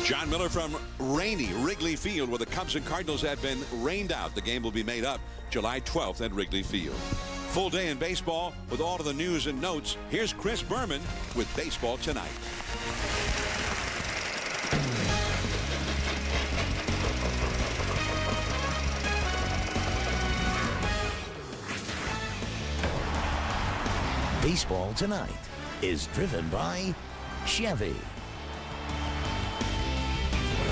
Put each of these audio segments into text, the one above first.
Jon Miller from rainy Wrigley Field, where the Cubs and Cardinals have been rained out. The game will be made up July 12th at Wrigley Field. Full day in baseball with all of the news and notes. Here's Chris Berman with Baseball Tonight. Baseball Tonight is driven by Chevy.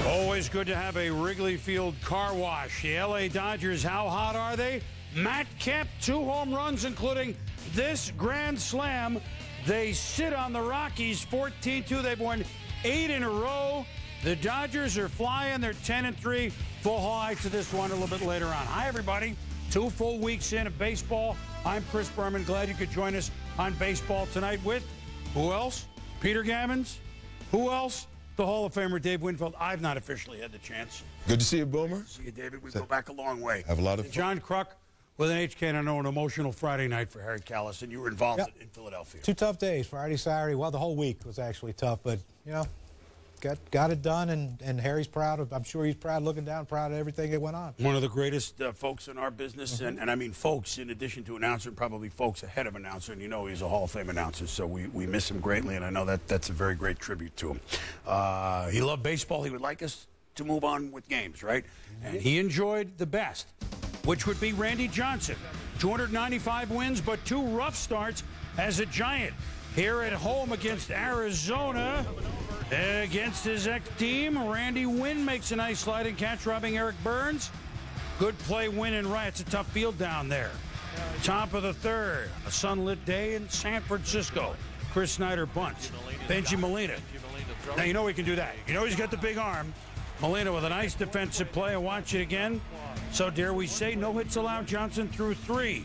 Always good to have a Wrigley Field car wash. The LA Dodgers, how hot are they? Matt Kemp, 2 home runs, including this grand slam. They sit on the Rockies 14-2. They've won 8 in a row. The Dodgers are flying. They're 10-3. Full highlights of this one a little bit later on. Hi, everybody. 2 full weeks in of baseball. I'm Chris Berman. Glad you could join us on Baseball Tonight with, who else? Peter Gammons. Who else? The Hall of Famer Dave Winfield. I've not officially had the chance. Good to see you, Boomer. See you, David. We go back a long way. Have a lot of fun. John Kruk with an HK, and I know an emotional Friday night for Harry Callis, and you were involved in Philadelphia. 2 tough days, Friday, Saturday. Well, the whole week was actually tough, but, you know, got it done, and Harry's proud. I'm sure he's proud, looking down, proud of everything that went on. One of the greatest folks in our business, and I mean folks in addition to announcer, probably folks ahead of announcer, and you know he's a Hall of Fame announcer, so we miss him greatly, and I know that's a very great tribute to him. He loved baseball. He would like us to move on with games, right? And he enjoyed the best, which would be Randy Johnson. 295 wins, but 2 rough starts as a Giant. Here at home against Arizona, against his ex-team, Randy Wynn makes a nice sliding catch, robbing Eric Burns. Good play, Wynn and right. It's a tough field down there. Top of the 3rd, a sunlit day in San Francisco. Chris Snyder bunts. Benji Molina. Now, you know he can do that. You know he's got the big arm. Molina with a nice defensive play. I watch it again. So dare we say, no hits allowed. Johnson through 3.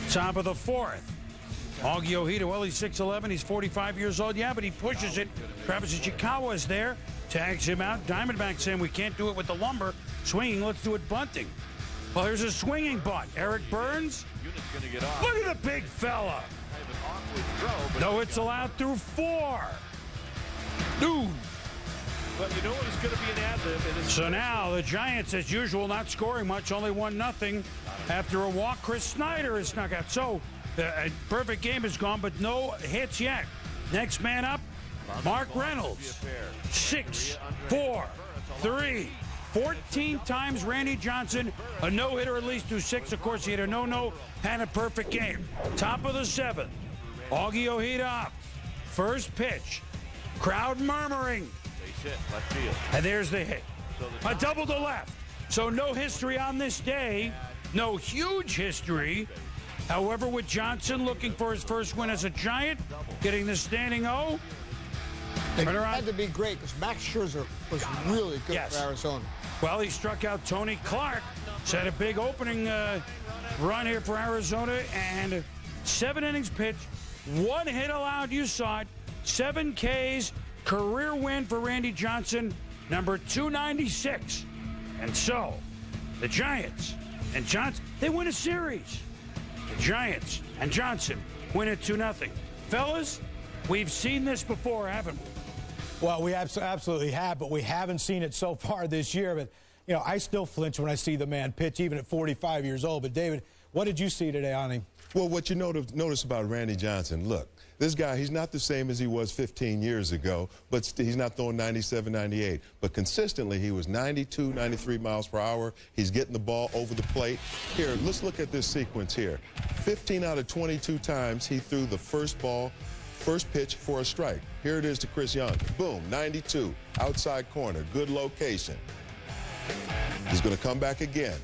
Top of the 4th. Augie Ojeda, well, he's 6'11", he's 45 years old. Yeah, but he pushes it. Travis Ichikawa is there, tags him out. Diamondback saying we can't do it with the lumber. Swinging, let's do it bunting. Well, here's a swinging bunt. Eric Burns. Look at the big fella. No hits allowed through 4. Dude. But you know what is going to be an ad-lib. So now the Giants, as usual, not scoring much, only 1-0. After a walk, Chris Snyder is snuck out. So the perfect game is gone, but no hits yet. Next man up, Mark Reynolds. 6, 4, 3. 14 times Randy Johnson, a no-hitter at least through 6. Of course, he had a no-no and a perfect game. Top of the 7th, Augie Ojeda up. First pitch, crowd murmuring. Left field. And there's the hit. A double to left. So no history on this day. No huge history. However, with Johnson looking for his first win as a Giant, getting the standing O. It had to be great because Max Scherzer was really good for Arizona. Well, he struck out Tony Clark. Set a big opening run here for Arizona. And 7 innings pitched. 1 hit allowed. You saw it. 7 Ks. Career win for Randy Johnson. Number 296. And so, the Giants and Johnson, they win a series. The Giants and Johnson win it 2-0. Fellas, we've seen this before, haven't we? Well, we absolutely have, but we haven't seen it so far this year. But, you know, I still flinch when I see the man pitch, even at 45 years old. But, David, what did you see today on him? Well, what you notice about Randy Johnson, look, this guy, he's not the same as he was 15 years ago, but he's not throwing 97, 98. But consistently, he was 92, 93 miles per hour. He's getting the ball over the plate. Here, let's look at this sequence here. 15 out of 22 times he threw the first pitch for a strike. Here it is to Chris Young. Boom, 92, outside corner, good location. He's going to come back again.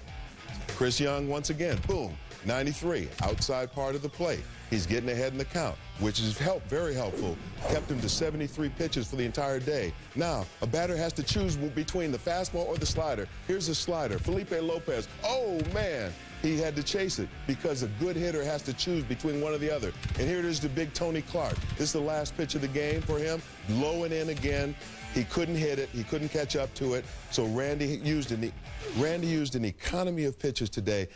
Chris Young once again, boom. 93, outside part of the plate. He's getting ahead in the count, which is very helpful. Kept him to 73 pitches for the entire day. Now, a batter has to choose between the fastball or the slider. Here's the slider. Felipe Lopez, oh, man, he had to chase it because a good hitter has to choose between one or the other. And here it is to big Tony Clark. This is the last pitch of the game for him. Low and in again. He couldn't hit it. He couldn't catch up to it. So Randy used an economy of pitches today.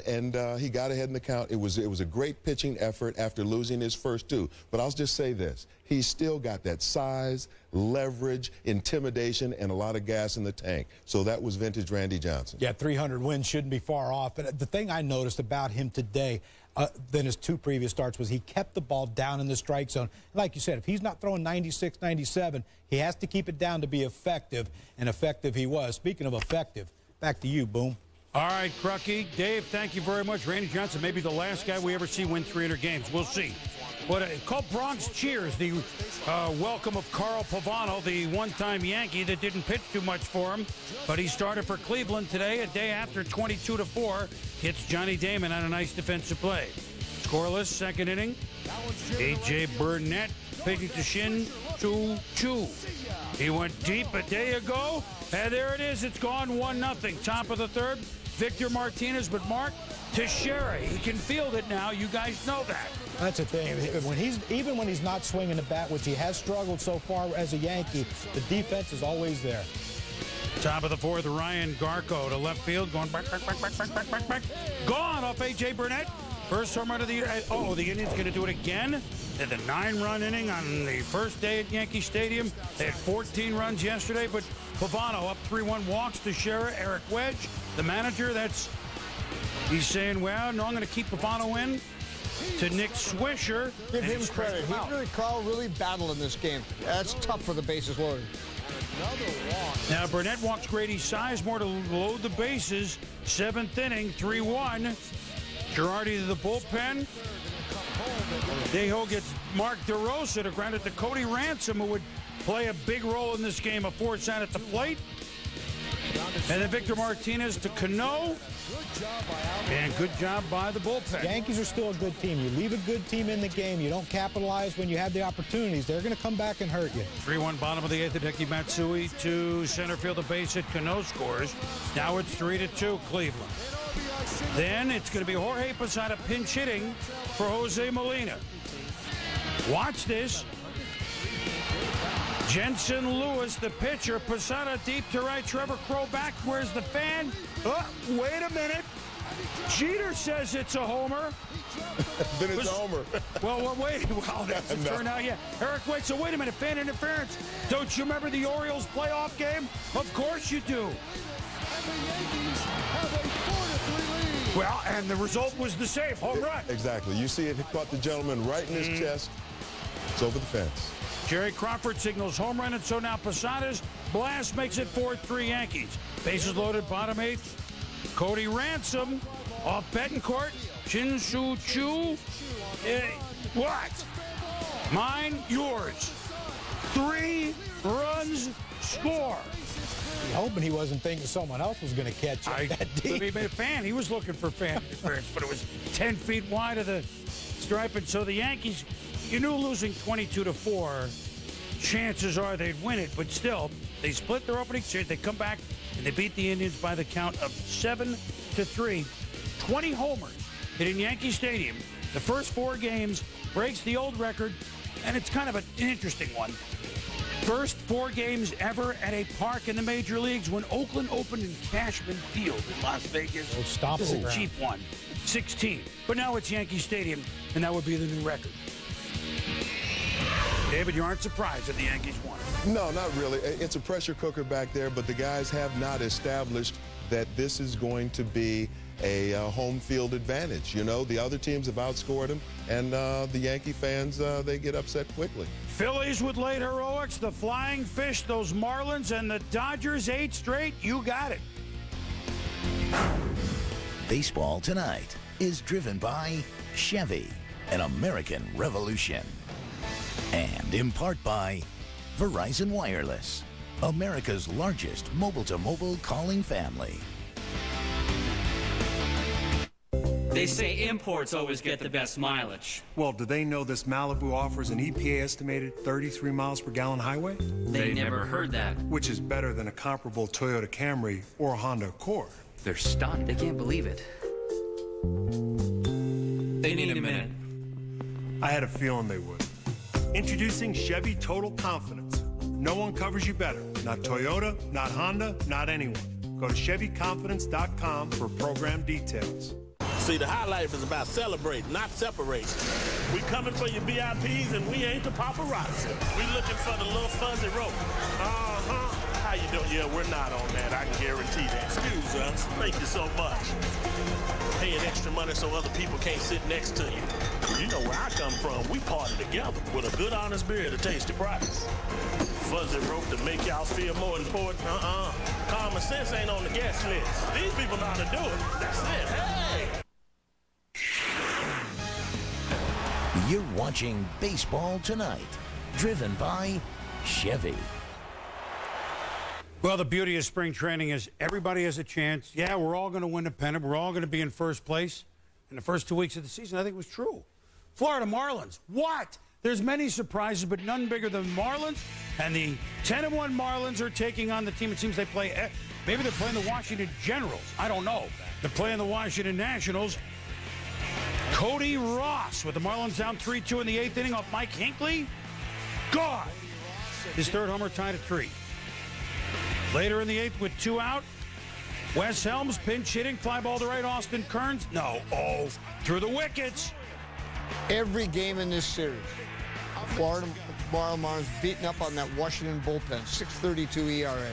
And he got ahead in the count. It was a great pitching effort after losing his first two. But I'll just say this. He's still got that size, leverage, intimidation, and a lot of gas in the tank. So that was vintage Randy Johnson. Yeah, 300 wins shouldn't be far off. But the thing I noticed about him today than his two previous starts was he kept the ball down in the strike zone. Like you said, if he's not throwing 96, 97, he has to keep it down to be effective, and effective he was. Speaking of effective, back to you, Boom. All right, Crucky. Dave, thank you very much. Randy Johnson may be the last guy we ever see win 300 games. We'll see. But called Bronx Cheers, the welcome of Carl Pavano, the one-time Yankee that didn't pitch too much for him, but he started for Cleveland today, a day after 22-4, hits Johnny Damon on a nice defensive play. Scoreless, second inning. A.J. Burnett pitching to Shin Chu. He went deep a day ago, and there it is. It's gone 1-0. Top of the third, Victor Martinez, but Mark Teixeira, he can field it now. You guys know that. That's the thing. Even when he's not swinging the bat, which he has struggled so far as a Yankee, the defense is always there. Top of the fourth, Ryan Garco to left field, going back. Gone off A.J. Burnett. First home run of the year. Oh, the Indians going to do it again. They had a 9-run inning on the first day at Yankee Stadium. They had 14 runs yesterday, but Pavano up 3-1, walks to Shera. Eric Wedge, the manager, he's saying, well, no, I'm going to keep Pavano in. To Nick Swisher. Give him credit. Carl really battled in this game. That's tough for the bases loaded. Now Burnett walks Grady Sizemore to load the bases. Seventh inning, 3-1. Girardi to the bullpen. Dejo gets Mark DeRosa to ground it to Cody Ransom, who would play a big role in this game. A force out at the plate. And then Victor Martinez to Cano. And good job by the bullpen. Yankees are still a good team. You leave a good team in the game. You don't capitalize when you have the opportunities. They're going to come back and hurt you. 3-1 bottom of the eighth. Hideki Matsui to center field. A base hit. Cano scores. Now it's 3-2 Cleveland. Then it's going to be Jorge Posada pinch hitting for Jose Molina. Watch this. Jensen Lewis, the pitcher. Posada deep to right. Trevor Crow back. Where's the fan? Oh, wait a minute. Jeter says it's a homer. Then it's a homer. Well, wait. Well, that's it turned out, yeah. Eric, wait, so wait a minute. Fan interference. Don't you remember the Orioles playoff game? Of course you do. Well, and the result was the same. Home run. Exactly. You see it caught the gentleman right in his chest. It's over the fence. Jerry Crawford signals home run, and so now Posada's blast makes it 4-3 Yankees. Bases loaded, bottom eighth. Cody Ransom off Betancourt. Shin-Soo Choo. What? Mine, yours. 3 runs score. You're hoping he wasn't thinking someone else was going to catch him that deep. He made a fan. He was looking for fan interference, but it was 10 feet wide of the stripe. And so the Yankees, you knew losing 22-4, chances are they'd win it, but still, they split their opening series. They come back and they beat the Indians by the count of 7-3. 20 homers hit in Yankee Stadium. The first 4 games breaks the old record, and it's kind of an interesting one. First 4 games ever at a park in the major leagues when Oakland opened in Cashman Field in Las Vegas. This is a cheap one. 16. But now it's Yankee Stadium, and that would be the new record. David, you aren't surprised that the Yankees won. No, not really. It's a pressure cooker back there, but the guys have not established that this is going to be a home field advantage. You know, the other teams have outscored them, and the Yankee fans, they get upset quickly. Phillies with late heroics, the Flying Fish, those Marlins, and the Dodgers 8 straight. You got it. Baseball Tonight is driven by Chevy, an American revolution. And in part by Verizon Wireless, America's largest mobile-to-mobile calling family. They say imports always get the best mileage. Well, do they know this Malibu offers an EPA-estimated 33 miles per gallon highway? They never heard that. Which is better than a comparable Toyota Camry or Honda Accord. They're stunned. They can't believe it. They need a minute. I had a feeling they would. Introducing Chevy Total Confidence. No one covers you better. Not Toyota, not Honda, not anyone. Go to ChevyConfidence.com for program details. See, the high life is about celebrating, not separating. We coming for your VIPs, and we ain't the paparazzi. We looking for the little fuzzy rope. How you doing? Yeah, we're not on that. I can guarantee that. Excuse us. Thank you so much. Paying extra money so other people can't sit next to you. You know where I come from. We party together with a good, honest beer at a tasty price. Fuzzy rope to make y'all feel more important. Common sense ain't on the guest list. These people know how to do it. That's it. Hey! You're watching Baseball Tonight, driven by Chevy. Well, the beauty of spring training is everybody has a chance. Yeah, we're all going to win the pennant. We're all going to be in first place in the first 2 weeks of the season. I think it was true. Florida Marlins. What? There's many surprises, but none bigger than Marlins. And the 10-1 Marlins are taking on the team. It seems they play. Maybe they're playing the Washington Generals. I don't know. They're playing the Washington Nationals. Cody Ross with the Marlins down 3-2 in the 8th inning off Mike Hinckley. God. His third homer tied at 3. Later in the 8th with 2 out, Wes Helms pinch hitting, fly ball to right, Austin Kearns. No, through the wickets. Every game in this series, Florida Marlins beating up on that Washington bullpen, 6.32 ERA.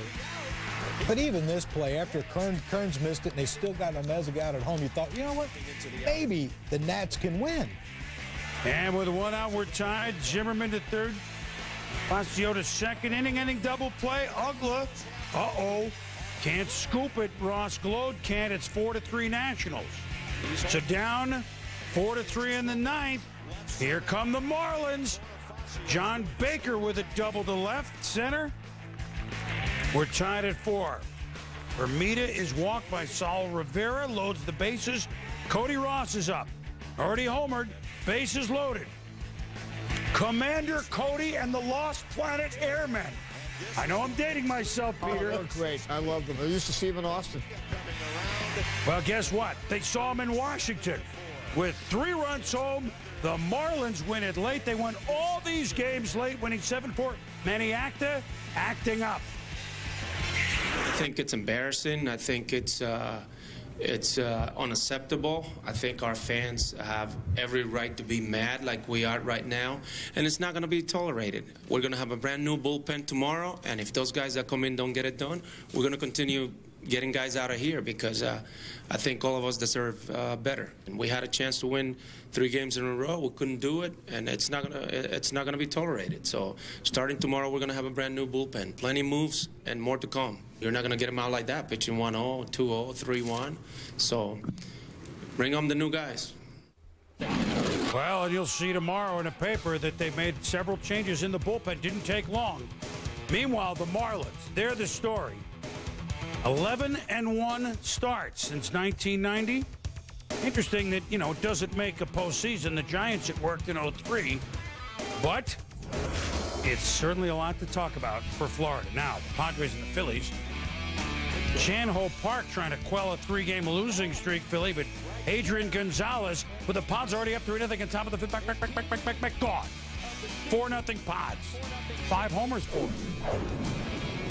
But even this play, after Kearns missed it and they still got Omezga out at home, you thought, you know what, maybe the Nats can win. And with 1 out, we're tied. Zimmerman to third. Facio to second inning double play. Ugla. Can't scoop it. Ross Glode can't. It's 4-3 Nationals. So down 4-3 in the 9th. Here come the Marlins. John Baker with a double to left center. We're tied at 4. Bermuda is walked by Saul Rivera. Loads the bases. Cody Ross is up. Already homered. Bases loaded. Commander Cody and the Lost Planet Airmen. I know I'm dating myself, Peter. Oh, great. I love them. I used to see them in Austin. Well, guess what? They saw him in Washington. With 3 runs home, the Marlins win it late. They won all these games late, winning 7-4. Manny Acta acting up. I think it's embarrassing. I think it's unacceptable. I think our fans have every right to be mad like we are right now, and it's not going to be tolerated. We're going to have a brand new bullpen tomorrow, and if those guys that come in don't get it done, we're going to continue getting guys out of here because I think all of us deserve better. And we had a chance to win 3 games in a row. We couldn't do it, and it's not gonna be tolerated. So starting tomorrow, we're gonna have a brand new bullpen, plenty of moves, and more to come. You're not gonna get them out like that, pitching 1-0, 2-0, 3-1. So bring on the new guys. Well, and you'll see tomorrow in the paper that they made several changes in the bullpen. Didn't take long. Meanwhile, the Marlins, they're the story. 11-1 starts since 1990. Interesting that, it doesn't make a postseason. The Giants, it worked in 03. But it's certainly a lot to talk about for Florida. Now, the Padres and the Phillies. Chan-Ho Park trying to quell a 3-game losing streak, Philly, but Adrian Gonzalez with the Pods already up 3-0 on top of the fifth. Back, gone. 4-0 Pods. 5 homers for him.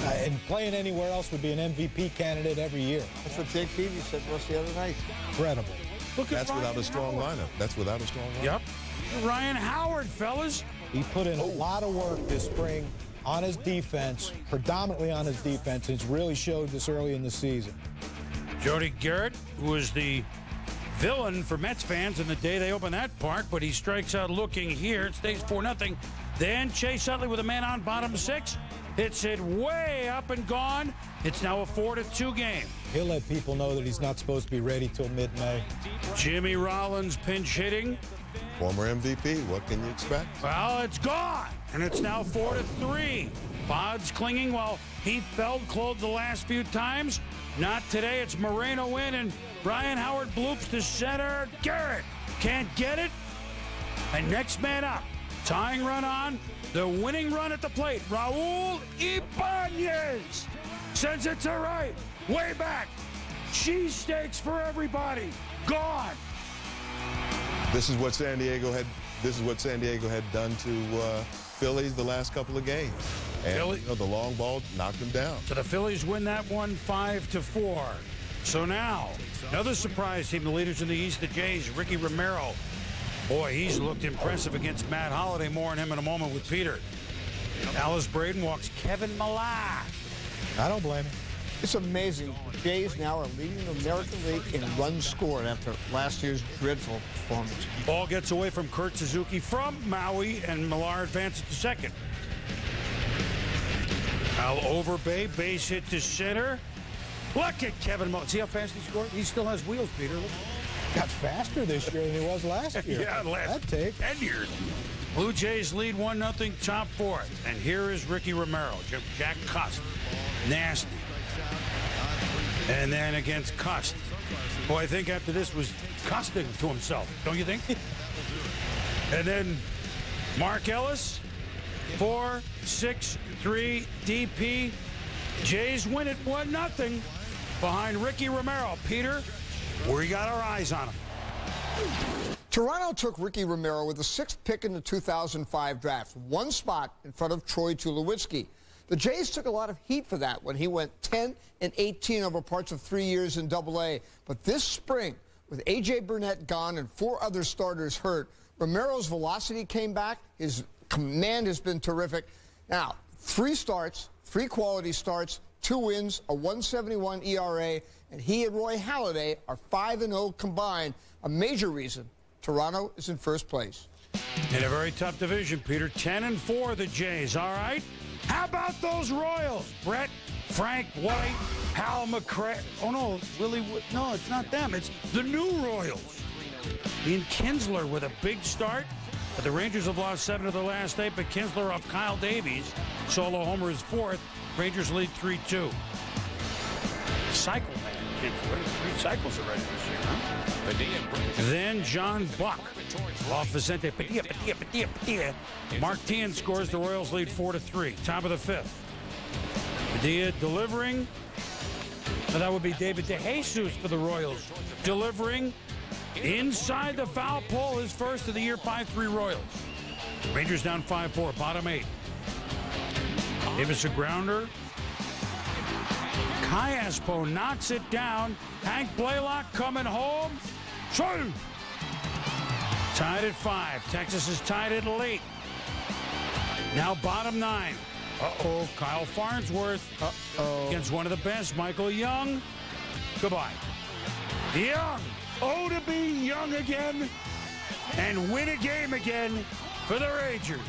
And playing anywhere else would be an MVP candidate every year. That's what Jake Peavy said to us the other night. Incredible. That's without a strong lineup. That's without a strong lineup. Yep. Ryan Howard, fellas. He put in a lot of work this spring on his defense, predominantly on his defense, and it's really showed this early in the season. Jody Garrett, who was the villain for Mets fans in the day they opened that park, but he strikes out looking here. It stays 4-0. Then Chase Utley with a man on bottom 6. Hits it way up and gone. It's now a 4-2 game. He'll let people know that he's not supposed to be ready till mid-May. Jimmy Rollins pinch hitting. Former MVP. What can you expect? Well, it's gone. And it's now 4-3. Pods clinging while Heath Feld closed the last few times. Not today. It's Moreno in and Ryan Howard bloops to center. Garrett can't get it. And next man up. Tying run on. The winning run at the plate. Raul Ibanez sends it to right. Way back. Cheesesteaks for everybody. Gone. This is what San Diego had done to Phillies the last couple of games. And the long ball knocked them down. So the Phillies win that one 5-4. So now, another surprise team, the leaders in the East, the Jays, Ricky Romero. Boy, he's looked impressive against Matt Holliday. More on him in a moment with Peter. Alice Braden walks Kevin Millar. I don't blame him. It's amazing. The Jays now are leading the American League in runs scored after last year's dreadful performance. Ball gets away from Kurt Suzuki from Maui, and Millar advances to second. Al Overbay, base hit to center. Look at Kevin Millar. See how fast he scored? He still has wheels, Peter. Look. Got faster this year than he was last year. Yeah, last that take 10 years. Blue Jays lead 1-0 top fourth. And here is Ricky Romero. Jack Cust. Nasty. And then against Cust. Boy, I think after this was custing to himself. Don't you think? And then Mark Ellis. 4-6-3 DP. Jays win it 1-0 behind Ricky Romero. Peter, we got our eyes on him. Toronto took Ricky Romero with the 6th pick in the 2005 draft, one spot in front of Troy Tulowitzki. The Jays took a lot of heat for that when he went 10-18 over parts of 3 years in AA. But this spring, with A.J. Burnett gone and 4 other starters hurt, Romero's velocity came back. His command has been terrific. Now, 3 starts, 3 quality starts, 2 wins, a 1.71 ERA, and he and Roy Halladay are 5-0 combined. A major reason Toronto is in first place. In a very tough division, Peter. 10-4, the Jays. All right. How about those Royals? Brett, Frank White, Hal McCray. Oh, no, Willie. No, it's not them. It's the new Royals. Ian Kinsler with a big start. But the Rangers have lost 7 of their last 8, but Kinsler off Kyle Davies. Solo homer is 4th. Rangers lead 3-2. Cycle man. Kinsler. 3 cycles already this year, huh? Then John Buck off Vicente Padilla. Mark Tien scores. The Royals lead 4-3. Top of the 5th. Padilla delivering. And that would be David DeJesus for the Royals. Delivering inside the foul pole. His first of the year. 5-3 Royals. Rangers down 5-4. Bottom 8. Davis a grounder. Kayaspo knocks it down. Hank Blaylock coming home. True. Tied at 5. Texas is tied at late. Now bottom 9. Uh-oh. Kyle Farnsworth against one of the best, Michael Young. Goodbye. Young. Oh, to be young again and win a game again for the Rangers.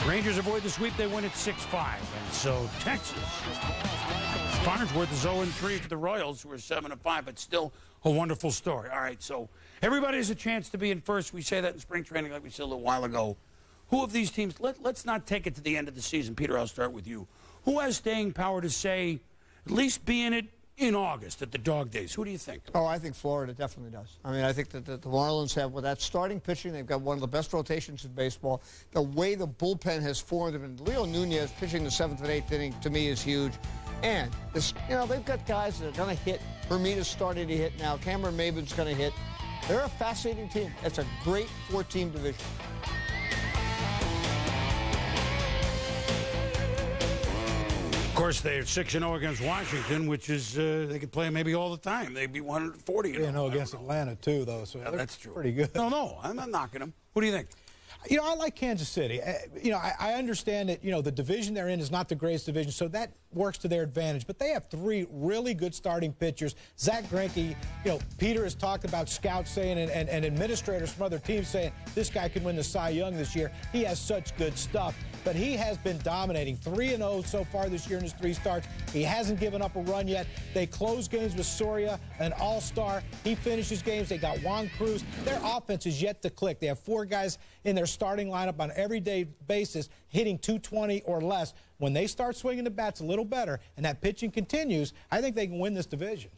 Rangers avoid the sweep. They win at 6-5. And so Texas. Farnsworth is 0-3 for the Royals, who are 7-5, but still a wonderful story. All right, so everybody has a chance to be in first. We say that in spring training like we said a little while ago. Who of these teams, let's not take it to the end of the season. Peter, I'll start with you. Who has staying power to say, at least be in it in August at the Dog Days? Who do you think? Oh, I think Florida definitely does. I mean, I think that the Marlins have, with that starting pitching, they've got one of the best rotations in baseball. The way the bullpen has formed, and Leo Nunez pitching the 7th and 8th inning, to me, is huge. And, this, you know, they've got guys that are going to hit. Hermita's starting to hit now. Cameron Maybin's going to hit. They're a fascinating team. It's a great 4-team division. Of course, they're 6-0 against Washington, which is they could play maybe all the time. They'd be 140. You know, against Atlanta too, though. So yeah, that's true. Pretty good. No, I'm not knocking them. What do you think? You know, I like Kansas City. You know, I understand that, you know, the division they're in is not the greatest division, so that works to their advantage. But they have 3 really good starting pitchers. Zach Greinke, you know, Peter has talked about scouts saying and administrators from other teams saying this guy could win the Cy Young this year. He has such good stuff. But he has been dominating. 3-0 so far this year in his 3 starts. He hasn't given up a run yet. They close games with Soria, an all-star. He finishes games. They got Juan Cruz. Their offense is yet to click. They have 4 guys in their starting lineup on an everyday basis hitting 220 or less. When they start swinging the bats a little better and that pitching continues, I think they can win this division.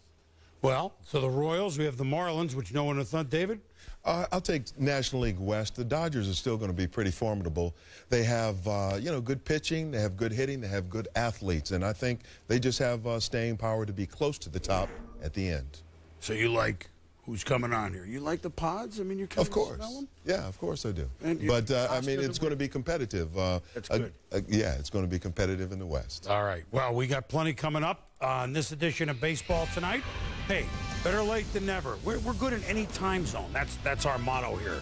Well, so the Royals, we have the Marlins, which no one has thought. David? I'll take National League West. The Dodgers are still going to be pretty formidable. They have, you know, good pitching. They have good hitting. They have good athletes. And I think they just have staying power to be close to the top at the end. So you like who's coming on here. You like the pods? I mean, you're coming Of course. to smell them? Yeah, of course I do. But I mean, it's going to be competitive. That's good. Yeah, it's going to be competitive in the West. All right. Well, we got plenty coming up on this edition of Baseball Tonight. Hey, better late than never. We're good in any time zone. That's our motto here.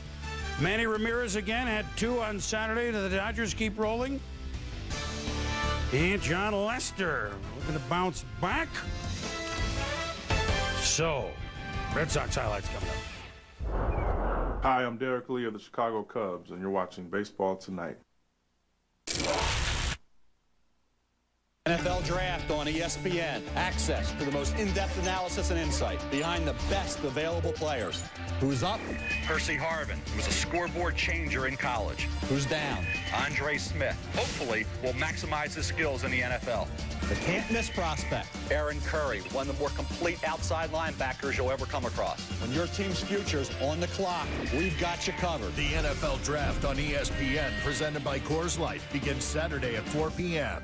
Manny Ramirez again had 2 on Saturday. Do the Dodgers keep rolling? And John Lester looking to bounce back. So, Red Sox highlights coming up. Hi, I'm Derek Lee of the Chicago Cubs, and you're watching Baseball Tonight. NFL Draft on ESPN. Access to the most in-depth analysis and insight behind the best available players. Who's up? Percy Harvin, who was a scoreboard changer in college. Who's down? Andre Smith, hopefully, will maximize his skills in the NFL. The can't-miss prospect. Aaron Curry, one of the more complete outside linebackers you'll ever come across. When your team's future's on the clock, we've got you covered. The NFL Draft on ESPN, presented by Coors Light, begins Saturday at 4 p.m.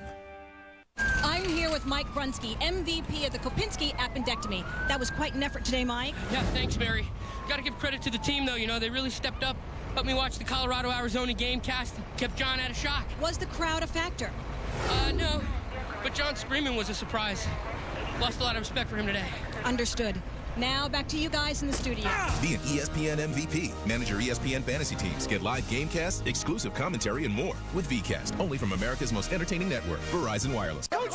I'm here with Mike Brunsky, MVP of the Kopinski appendectomy. That was quite an effort today, Mike. Yeah, thanks, Mary. Got to give credit to the team, though. You know, they really stepped up, helped me watch the Colorado-Arizona game cast, and kept John out of shock. Was the crowd a factor? No, but John screaming was a surprise. Lost a lot of respect for him today. Understood. Now, back to you guys in the studio. Be an ESPN MVP. Manage your ESPN fantasy teams. Get live game casts, exclusive commentary, and more with VCast. Only from America's most entertaining network, Verizon Wireless. Coach,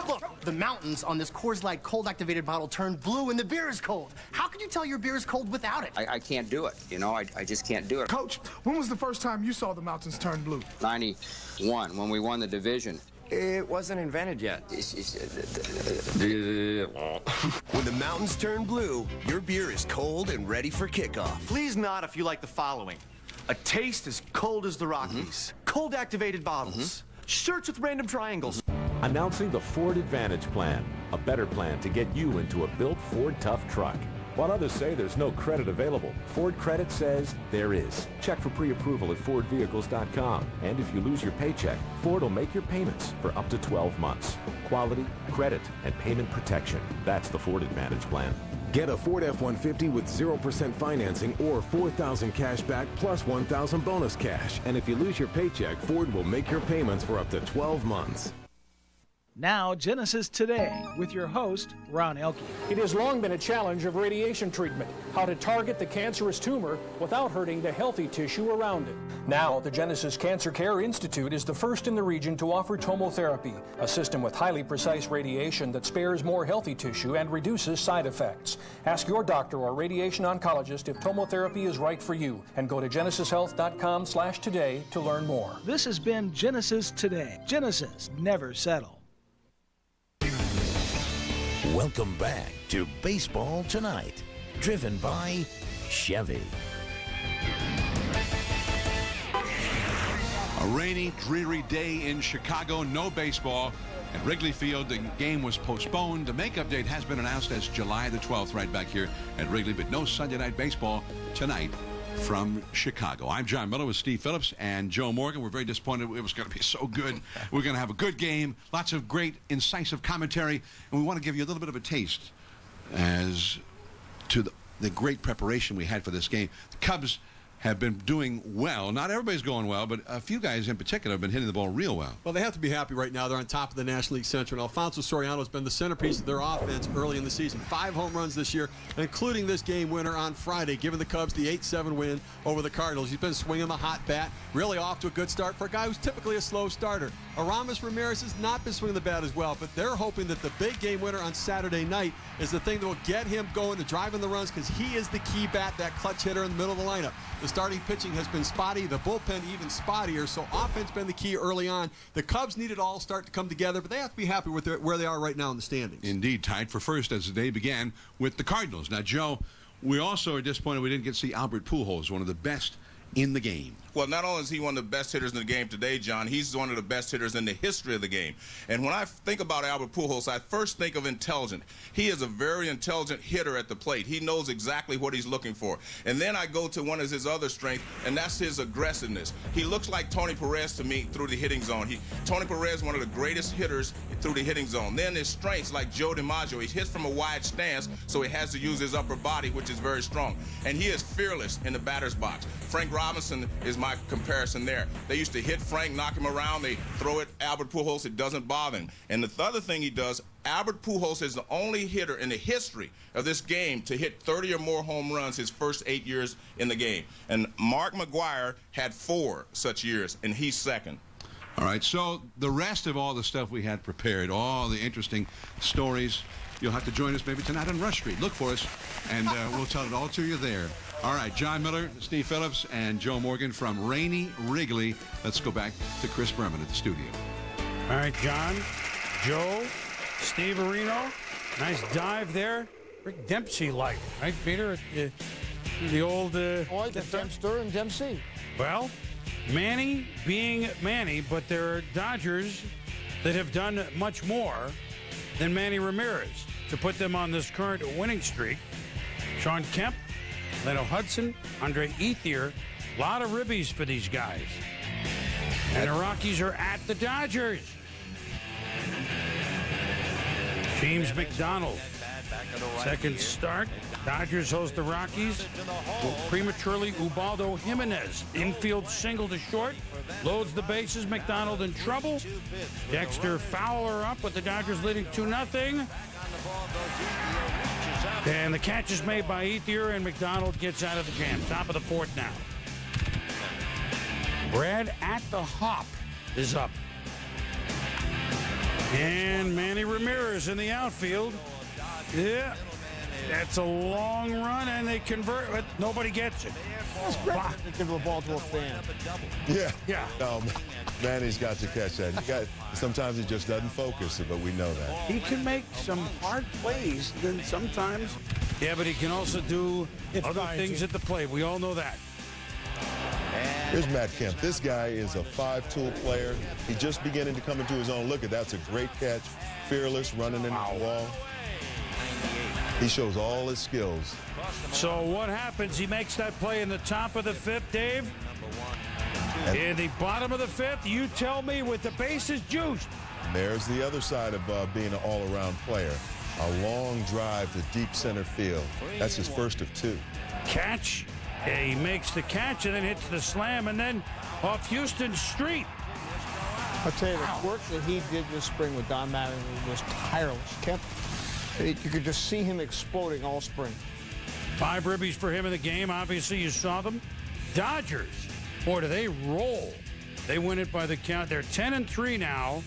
look, the mountains on this Coors Light cold-activated bottle turned blue and the beer is cold. How can you tell your beer is cold without it? I can't do it. You know, I just can't do it. Coach, when was the first time you saw the mountains turn blue? 91, when we won the division. It wasn't invented yet. When the mountains turn blue, your beer is cold and ready for kickoff. Please nod if you like the following. A taste as cold as the Rockies. Cold-activated bottles. Shirts with random triangles. Announcing the Ford Advantage Plan, a better plan to get you into a built Ford Tough truck. While others say there's no credit available, Ford Credit says there is. Check for pre-approval at FordVehicles.com. And if you lose your paycheck, Ford will make your payments for up to 12 months. Quality, credit, and payment protection. That's the Ford Advantage Plan. Get a Ford F-150 with 0% financing or $4,000 cash back plus $1,000 bonus cash. And if you lose your paycheck, Ford will make your payments for up to 12 months. Now, Genesis Today, with your host, Ron Elke. It has long been a challenge of radiation treatment, how to target the cancerous tumor without hurting the healthy tissue around it. Now, the Genesis Cancer Care Institute is the first in the region to offer tomotherapy, a system with highly precise radiation that spares more healthy tissue and reduces side effects. Ask your doctor or radiation oncologist if tomotherapy is right for you, and go to genesishealth.com/today to learn more. This has been Genesis Today. Genesis, never settle. Welcome back to Baseball Tonight, driven by Chevy. A rainy, dreary day in Chicago, no baseball. At Wrigley Field, the game was postponed. The makeup date has been announced as July the 12th right back here at Wrigley, but no Sunday night baseball tonight from Chicago. I'm Jon Miller with Steve Phillips and Joe Morgan. We're very disappointed. It was going to be so good. We're going to have a good game, lots of great, incisive commentary, and we want to give you a little bit of a taste as to the great preparation we had for this game. The Cubs have been doing well. Not everybody's going well, but a few guys in particular have been hitting the ball real well. Well, they have to be happy right now. They're on top of the National League Central. And Alfonso Soriano has been the centerpiece of their offense early in the season. 5 home runs this year, including this game winner on Friday, giving the Cubs the 8-7 win over the Cardinals. He's been swinging the hot bat, really off to a good start for a guy who's typically a slow starter. Aramis Ramirez has not been swinging the bat as well, but they're hoping that the big game winner on Saturday night is the thing that will get him going to driving the runs, because he is the key bat, that clutch hitter in the middle of the lineup. The starting pitching has been spotty, the bullpen even spottier, so offense been the key early on. The Cubs need it all start to come together, but they have to be happy with where they are right now in the standings. Indeed, tied for first as the day began with the Cardinals. Now, Joe, we also are disappointed we didn't get to see Albert Pujols, one of the best in the game. Well, not only is he one of the best hitters in the game today, John, he's one of the best hitters in the history of the game. And when I think about Albert Pujols, I first think of intelligent. He is a very intelligent hitter at the plate. He knows exactly what he's looking for. And then I go to one of his other strengths, and that's his aggressiveness. He looks like Tony Perez to me through the hitting zone. Tony Perez, one of the greatest hitters through the hitting zone. Then his strengths, like Joe DiMaggio, he hits from a wide stance, so he has to use his upper body, which is very strong. And he is fearless in the batter's box. Frank Robinson is my comparison there. They used to hit Frank, knock him around, they throw it Albert Pujols, it doesn't bother him. And the other thing he does, Albert Pujols is the only hitter in the history of this game to hit 30 or more home runs his first 8 years in the game. And Mark McGwire had 4 such years, and he's second. All right, so the rest of all the stuff we had prepared, all the interesting stories, you'll have to join us maybe tonight on Rush Street. Look for us, and we'll tell it all to you there. All right, Jon Miller, Steve Phillips, and Joe Morgan from rainy Wrigley. Let's go back to Chris Berman at the studio. All right, John, Joe, Steve Areno, nice dive there. Rick Dempsey-like, right, Peter? The old... the Dempster and Dempsey. Well, Manny being Manny, but there are Dodgers that have done much more than Manny Ramirez to put them on this current winning streak. Sean Kemp, Leno Hudson, Andre Ethier, a lot of ribbies for these guys. And the Rockies are at the Dodgers. James McDonald, second start. Dodgers host the Rockies. Prematurely, Ubaldo Jimenez, infield single to short, loads the bases. McDonald in trouble. Dexter Fowler up with the Dodgers leading 2-0. And the catch is made by Ethier, and McDonald gets out of the jam. Top of the 4th now. Brad at the hop is up. And Manny Ramirez in the outfield. Yeah, that's a long run, and they convert, but nobody gets it. Give the ball to a fan. Yeah. No, Manny's got to catch that. Sometimes he just doesn't focus, but we know that. He can make some hard plays, then sometimes. Yeah, but he can also do other things at the plate. We all know that. Here's Matt Kemp. This guy is a 5-tool player. He's just beginning to come into his own. Look at that's a great catch. Fearless, running into the wall. He shows all his skills. So what happens? He makes that play in the top of the 5th, Dave. In the bottom of the 5th, you tell me, with the bases juiced. There's the other side of being an all-around player. A long drive to deep center field. That's his first of 2. Catch. He makes the catch and then hits the slam, and then off Houston Street. I'll tell you, the work that he did this spring with Don Mattingly was tireless. You could just see him exploding all spring. 5 ribbies for him in the game. Obviously, you saw them. Dodgers, boy, do they roll. They win it by the count. They're 10-3 now,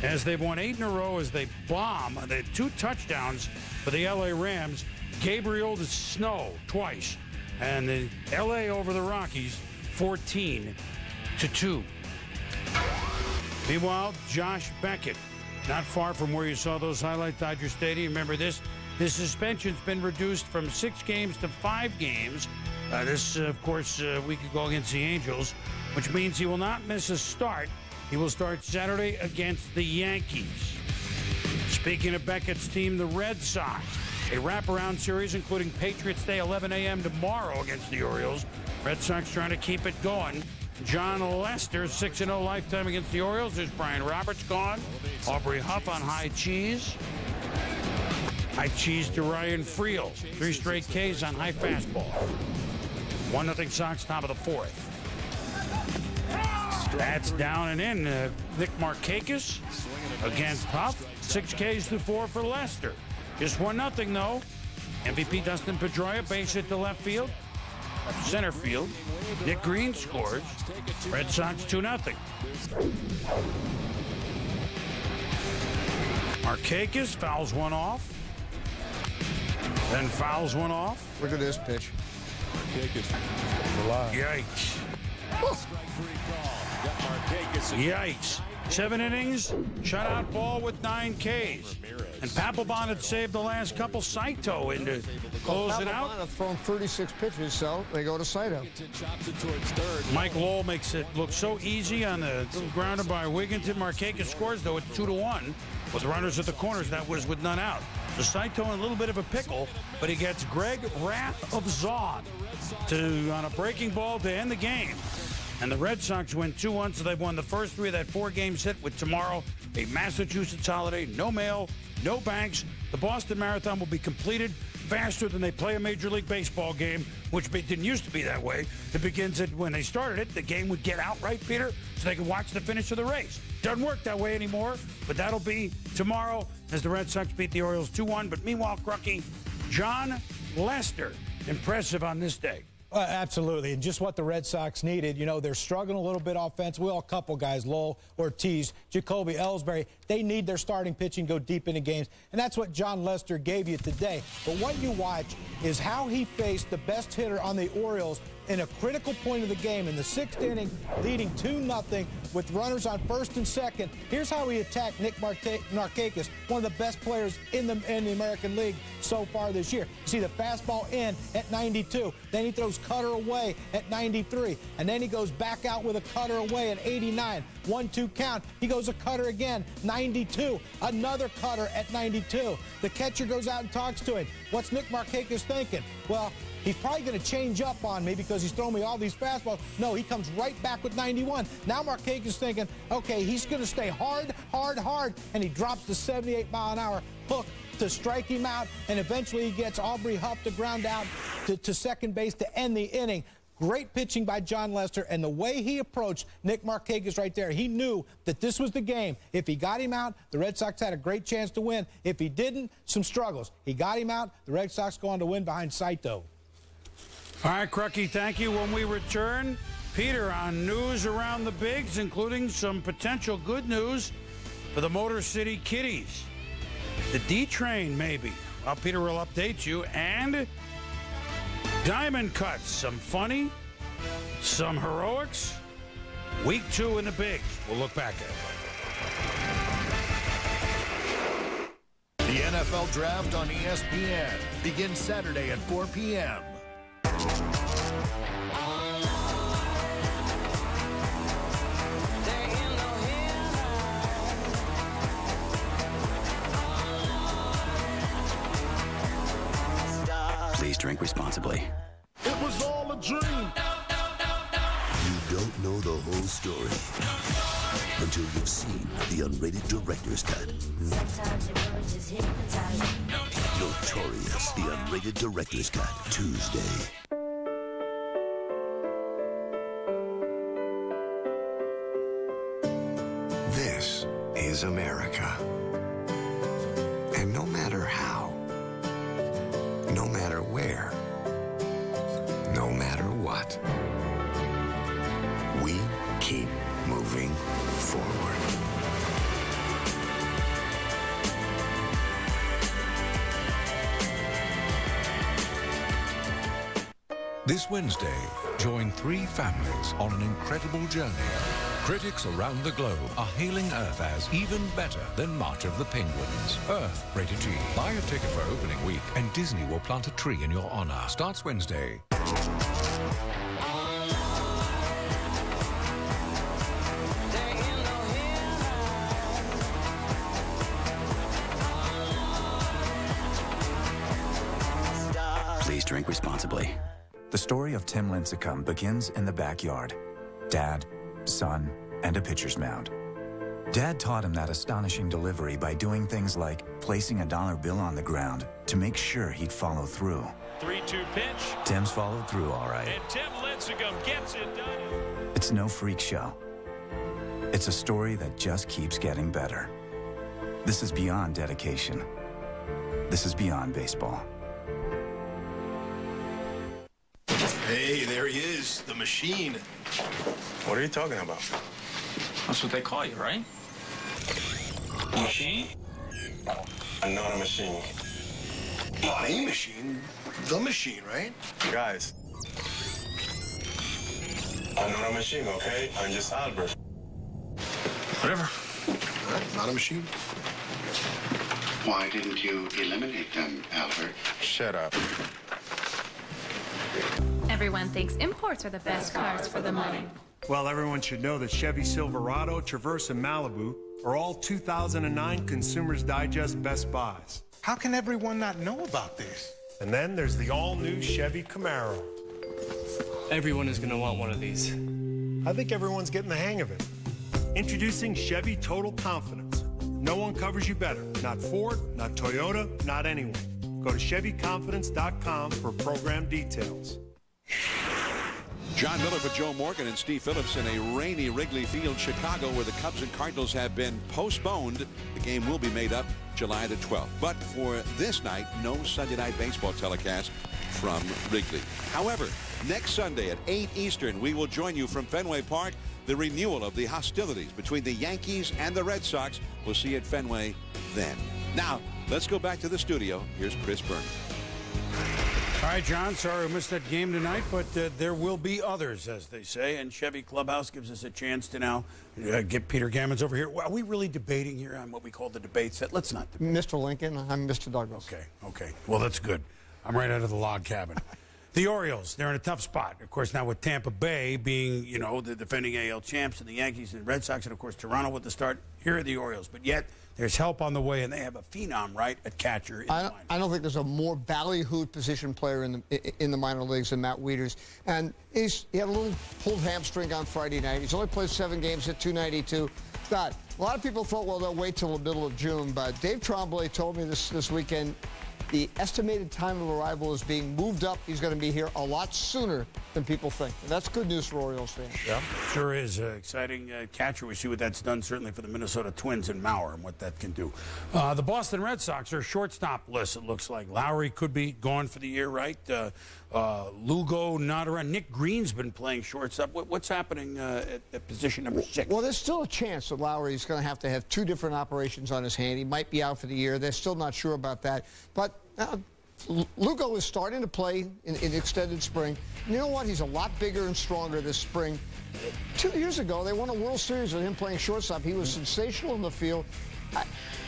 as they've won 8 in a row as they bomb. They had 2 touchdowns for the L.A. Rams. Gabriel to Snow twice. And the L.A. over the Rockies, 14-2. Meanwhile, Josh Beckett, not far from where you saw those highlights, Dodger Stadium. Remember this? His suspension's been reduced from 6 games to 5 games. This, of course, week ago against the Angels, which means he will not miss a start. He will start Saturday against the Yankees. Speaking of Beckett's team, the Red Sox, a wraparound series including Patriots Day, 11 a.m. tomorrow against the Orioles. Red Sox trying to keep it going. John Lester, 6-0 lifetime against the Orioles. There's Brian Roberts gone. Aubrey Huff on high cheese. High cheese to Ryan Friel. 3 straight Ks on high fastball. 1-0 Sox, top of the 4th. That's down and in. Nick Markakis against Huff. 6 Ks to 4 for Lester. Just 1-0 though. MVP Dustin Pedroia, base hit to left field. Center field. Nick Green scores. Red Sox 2-0. Markakis fouls one off. Then fouls one off. Look at this pitch. Yikes. Yikes. 7 innings, shutout ball with 9 Ks. And Papelbon had saved the last couple. Saito in to close it out. Papelbon have thrown 36 pitches, so they go to Saito. Mike Lowell makes it look so easy on the grounder by Wigginton. Markakis scores, though, at 2-1 with runners at the corners. That was with none out. So Saito in a little bit of a pickle, but he gets Greg Rath of Zon on a breaking ball to end the game. And the Red Sox win 2-1, so they've won the first 3 of that 4-game set, with tomorrow a Massachusetts holiday. No mail, no banks. The Boston Marathon will be completed faster than they play a Major League Baseball game, which didn't used to be that way. It begins at when they started it, the game would get out, right, Peter? So they could watch the finish of the race. Doesn't work that way anymore, but that'll be tomorrow as the Red Sox beat the Orioles 2-1. But meanwhile, Crucky, Jon Lester, impressive on this day. Absolutely, and just what the Red Sox needed. You know, they're struggling a little bit offensively. Well, a couple guys, Lowell, Ortiz, Jacoby Ellsbury, they need their starting pitching go deep into games, and that's what Jon Lester gave you today. But what you watch is how he faced the best hitter on the Orioles in a critical point of the game in the 6th inning, leading 2-0 with runners on first and second. Here's how he attacked Nick Markakis, one of the best players in the American League so far this year. You see the fastball in at 92, then he throws cutter away at 93, and then he goes back out with a cutter away at 89. 1-2 count. He goes a cutter again, 92. Another cutter at 92. The catcher goes out and talks to him. What's Nick Markakis thinking? Well, he's probably going to change up on me because he's thrown me all these fastballs. No, he comes right back with 91. Now Markakis thinking, okay, he's going to stay hard, and he drops the 78-mile-an-hour hook to strike him out, and eventually he gets Aubrey Huff to ground out to second base to end the inning. Great pitching by Jon Lester, and the way he approached Nick Markakis right there, he knew that this was the game. If he got him out, the Red Sox had a great chance to win. If he didn't, some struggles. He got him out, the Red Sox go on to win behind Saito. All right, Crucky, thank you. When we return, Peter on news around the bigs, including some potential good news for the Motor City Kitties. The D-Train, maybe. Well, Peter will update you. And Diamond Cuts, some funny, some heroics. Week 2 in the bigs. We'll look back at it. The NFL Draft on ESPN begins Saturday at 4 p.m. Please drink responsibly. It was all a dream. You don't know the whole story until you've seen the unrated director's cut. Notorious, the unrated director's cut, Tuesday. This is America. And no matter how, no matter where, no matter what, we keep moving forward. This Wednesday, join 3 families on an incredible journey. Critics around the globe are hailing Earth as even better than March of the Penguins. Earth, rated G. Buy a ticket for opening week and Disney will plant a tree in your honor. Starts Wednesday. Please drink responsibly. The story of Tim Lincecum begins in the backyard. Dad, son, and a pitcher's mound. Dad taught him that astonishing delivery by doing things like placing a dollar bill on the ground to make sure he'd follow through. 3-2 pitch. Tim's followed through all right. And Tim Lincecum gets it done. It's no freak show. It's a story that just keeps getting better. This is beyond dedication. This is beyond baseball. Hey, there he is, the machine. What are you talking about? That's what they call you, right? Machine? I'm not a machine. Not a machine, the machine, right? Guys, I'm not a machine, okay? I'm just Albert. Whatever. Not a machine. Why didn't you eliminate them, Albert? Shut up. Everyone thinks imports are the best cars for the money. Well, everyone should know that Chevy Silverado, Traverse, and Malibu are all 2009 Consumers Digest Best Buys. How can everyone not know about this? And then there's the all-new Chevy Camaro. Everyone is going to want one of these. I think everyone's getting the hang of it. Introducing Chevy Total Confidence. No one covers you better. Not Ford, not Toyota, not anyone. Go to ChevyConfidence.com for program details. Jon Miller for Joe Morgan and Steve Phillips in a rainy Wrigley Field, Chicago, where the Cubs and Cardinals have been postponed. The game will be made up July the 12th. But for this night, no Sunday night baseball telecast from Wrigley. However, next Sunday at 8 Eastern, we will join you from Fenway Park. The renewal of the hostilities between the Yankees and the Red Sox. We'll see you at Fenway then. Now, let's go back to the studio. Here's Chris Berman. All right, John, sorry we missed that game tonight, but there will be others, as they say, and Chevy Clubhouse gives us a chance to now get Peter Gammons over here. Are we really debating here on what we call the debate set? Let's not debate. Mr. Lincoln, I'm Mr. Douglas. Okay. Well, that's good. I'm right out of the log cabin. The Orioles, they're in a tough spot. Of course, now with Tampa Bay being, you know, the defending AL champs, and the Yankees and Red Sox, and of course Toronto with the start. Here are the Orioles. But yet, there's help on the way, and they have a phenom right at catcher. I don't think there's a more ballyhooed position player in the minor leagues than Matt Wieters. And he had a little pulled hamstring on Friday night. He's only played 7 games, hit .292. God, a lot of people thought, well, they'll wait till the middle of June. But Dave Tremblay told me this weekend, the estimated time of arrival is being moved up. He's going to be here a lot sooner than people think. And that's good news for Orioles fans. Yeah, sure is. Exciting catcher. We see what that's done, certainly, for the Minnesota Twins and Mauer and what that can do. The Boston Red Sox are shortstop list, it looks like. Lowry could be gone for the year, right? Lugo not around. Nick Green's been playing shortstop. What's happening at position number 6? Well, there's still a chance that Lowry's going to have 2 different operations on his hand. He might be out for the year. They're still not sure about that. But Lugo is starting to play in extended spring. And you know what? He's a lot bigger and stronger this spring. 2 years ago, they won a World Series with him playing shortstop. He was sensational in the field.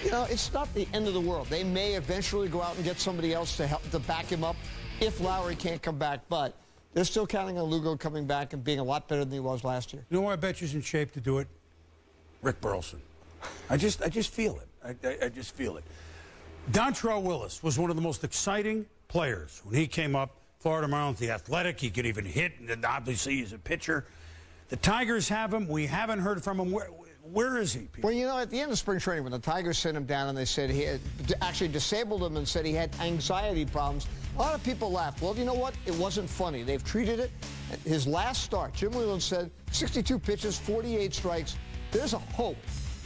You know, it's not the end of the world. They may eventually go out and get somebody else to back him up if Lowry can't come back. But they're still counting on Lugo coming back and being a lot better than he was last year. You know who I bet you's in shape to do it? Rick Burleson. I just feel it. I just feel it. Dontrell Willis was one of the most exciting players when he came up. Florida Marlins, the athletic, he could even hit, and obviously he's a pitcher. The Tigers have him. We haven't heard from him. Where is he, Peter? Well, you know, at the end of spring training, when the Tigers sent him down and they said he had actually disabled him and said he had anxiety problems, a lot of people laughed. Well, you know what? It wasn't funny. They've treated it. His last start, Jim Leland said, 62 pitches, 48 strikes. There's a hope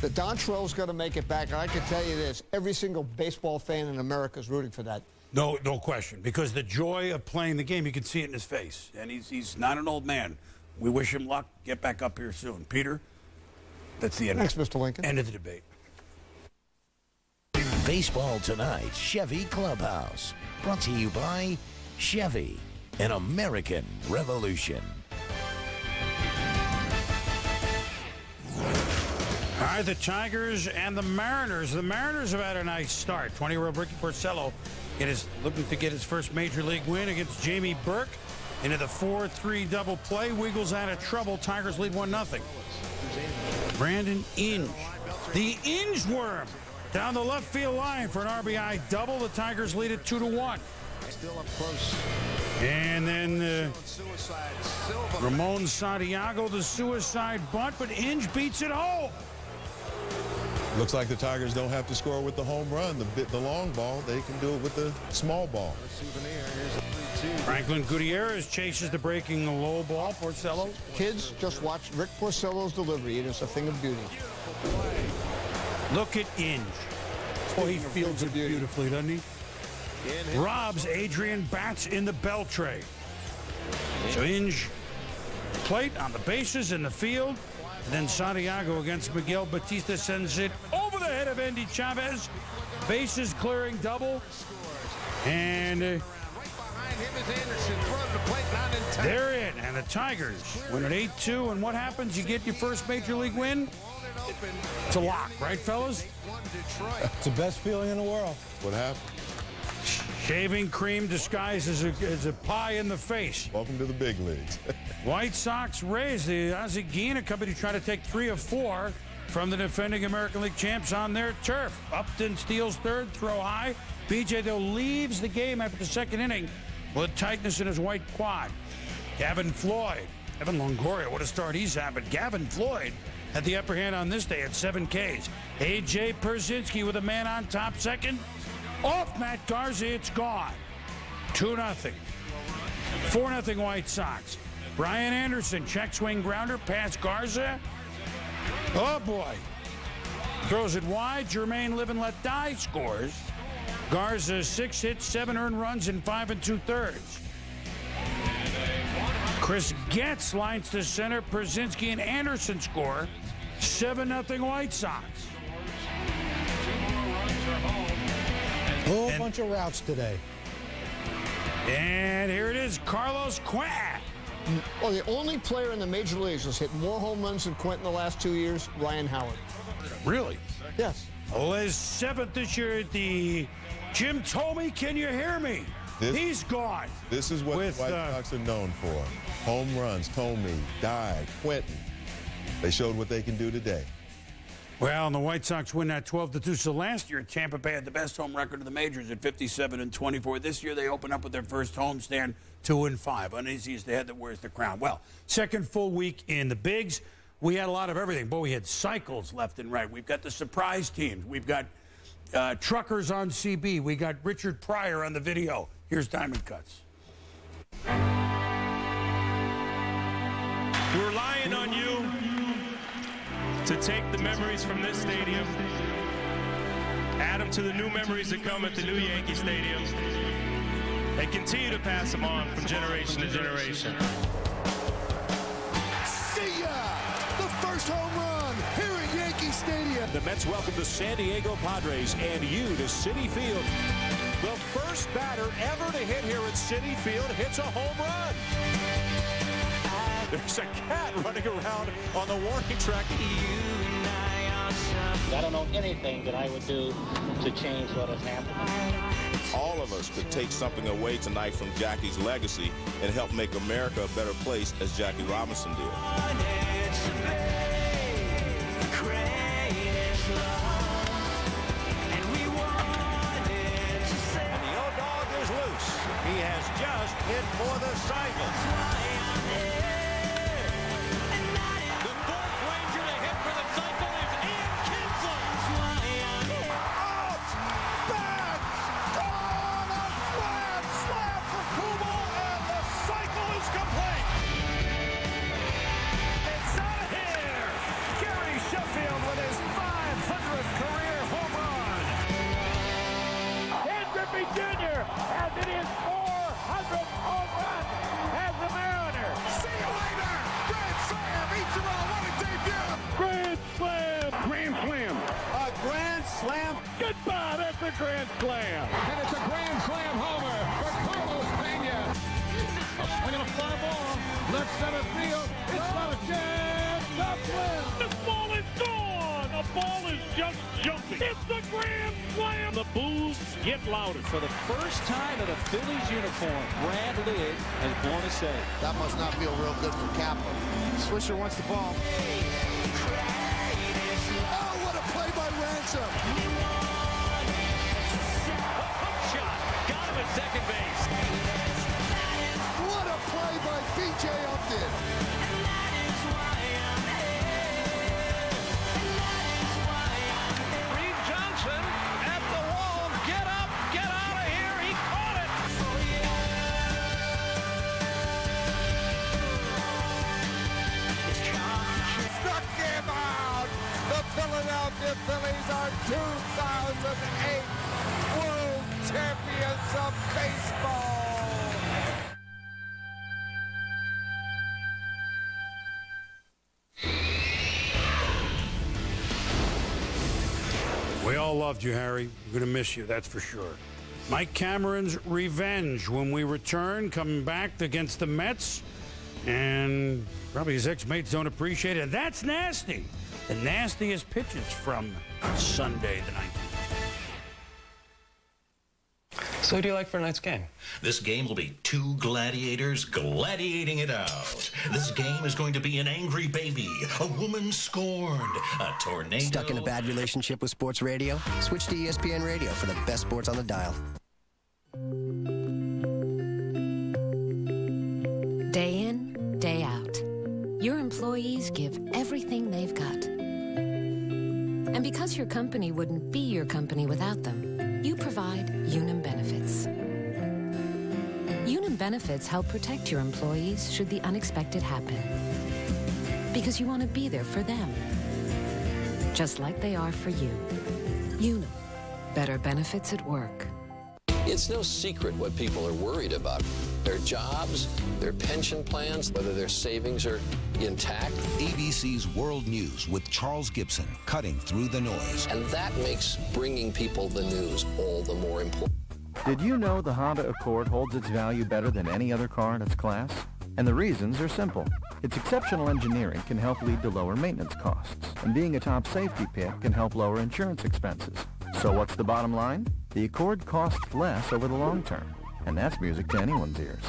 that Dontrell's going to make it back. And I can tell you this, every single baseball fan in America is rooting for that. No question, because the joy of playing the game, you can see it in his face. And he's not an old man. We wish him luck. Get back up here soon. Peter, that's the end. Thanks, Mr. Lincoln. End of the debate. Baseball Tonight, Chevy Clubhouse. Brought to you by Chevy, an American revolution. All right, the Tigers and the Mariners. The Mariners have had a nice start. 20-year-old Ricky Porcello looking to get his first major league win against Jamie Burke into the 4-3 double play. Wiggles out of trouble. Tigers lead 1-0. Brandon Inge, the Inge worm, down the left field line for an RBI double. The Tigers lead it 2-1. Still up close. And then Ramon Santiago, the suicide bunt, but Inge beats it home. Looks like the Tigers don't have to score with the home run, the long ball. They can do it with the small ball. Franklin Gutierrez chases the breaking low ball. Porcello. Kids, just watch Rick Porcello's delivery. It is a thing of beauty. Look at Inge. Oh, he fields it beautifully, doesn't he? Robs Adrian Bats in the bell tray. So Inge plate on the bases in the field. Then Santiago against Miguel Batista sends it over the head of Andy Chavez. Bases clearing double. And they're in. And the Tigers win at 8-2. And what happens? You get your first major league win. It's a lock, right, fellas? It's the best feeling in the world. What happened? Shaving cream disguised as a pie in the face. Welcome to the big leagues. White Sox raise the Azagina company trying to take 3 of 4 from the defending American League champs on their turf. Upton steals third, throw high. BJ, though, leaves the game after the second inning with tightness in his white quad. Gavin Floyd. Evan Longoria, what a start he's had, but Gavin Floyd had the upper hand on this day at 7 Ks. A.J. Pierzynski with a man on top second. Off Matt Garza, it's gone. 2-0. 4-0 White Sox. Brian Anderson, check swing grounder, past Garza. Oh, boy. Throws it wide. Jermaine Live and Let Die scores. Garza, 6 hits, 7 earned runs in 5 2/3. Chris Getz lines to center. Pierzynski and Anderson score. 7-0 White Sox. A whole bunch of routes today. And here it is, Carlos Quentin. Well, the only player in the major leagues that's hit more home runs than Quentin the last 2 years, Ryan Howard. Really? Yes. His 7th this year at the Jim Tomey, can you hear me? He's gone. This is what the White Sox are known for. Home runs, Tomey, Dye, Quentin. They showed what they can do today. Well, and the White Sox win that 12-2. So last year, Tampa Bay had the best home record of the majors at 57-24. This year, they open up with their first homestand, 2-5. Uneasy is the head that wears the crown. Well, second full week in the bigs. We had a lot of everything. Boy, we had cycles left and right. We've got the surprise teams. We've got truckers on CB. We got Richard Pryor on the video. Here's Diamond Cuts. We're relying on you to take the memories from this stadium, add them to the new memories that come at the new Yankee Stadium, and continue to pass them on from generation to generation. See ya! The first home run here at Yankee Stadium. The Mets welcome the San Diego Padres and you to Citi Field. The first batter ever to hit here at Citi Field hits a home run. There's a cat running around on the warning track. I don't know anything that I would do to change what has happened. All of us could take something away tonight from Jackie's legacy and help make America a better place, as Jackie Robinson did. He has just hit for the cycle. The fourth Ranger to hit for the cycle is Ian Kinsler. Out, back, gone, a slam for Kubo, and the cycle is complete. It's out of here. Gary Sheffield with his 500th career home run. Ken Griffey Jr. has it in 400th home run as the Mariner. See you later. Grand Slam. Ichiro, what a debut. Grand Slam. Grand Slam. A Grand Slam. Goodbye. That's a Grand Slam. And it's a Grand Slam homer for Carlos Pena. A swing and a fly ball. Left center field. It's not a chance. Top win. This ball is gone. The ball is just jumping. It's a Grand Slam. The boos get louder. For the first time in a Phillies uniform, Brad Lidge has blown a save. That must not feel real good for Kapler. Swisher wants the ball. Oh, what a play by Ransom. Hook shot. Got him at second base. What a play by B.J. Upton. Reed Johnson at the wall. Get up. Get out of here. He caught it. Struck him out. The Philadelphia Phillies are 2008 World Champions of Baseball. We all loved you, Harry. We're going to miss you, that's for sure. Mike Cameron's revenge when we return, coming back against the Mets. And probably his ex-mates don't appreciate it. That's nasty. the nastiest pitches from Sunday the 19th. So who do you like for tonight's game? This game will be two gladiators gladiating it out. This game is going to be an angry baby, a woman scorned, a tornado. Stuck in a bad relationship with sports radio? Switch to ESPN Radio for the best sports on the dial. Day in, day out. Your employees give everything they've got. And because your company wouldn't be your company without them, you provide Unum Benefits. Unum Benefits help protect your employees should the unexpected happen. Because you want to be there for them, just like they are for you. Unum. Better benefits at work. It's no secret what people are worried about. Their jobs, their pension plans, whether their savings are intact. ABC's World News with Charles Gibson, cutting through the noise. And that makes bringing people the news all the more important. Did you know the Honda Accord holds its value better than any other car in its class? And the reasons are simple. Its exceptional engineering can help lead to lower maintenance costs, and being a top safety pick can help lower insurance expenses. So what's the bottom line? The Accord costs less over the long term, and that's music to anyone's ears.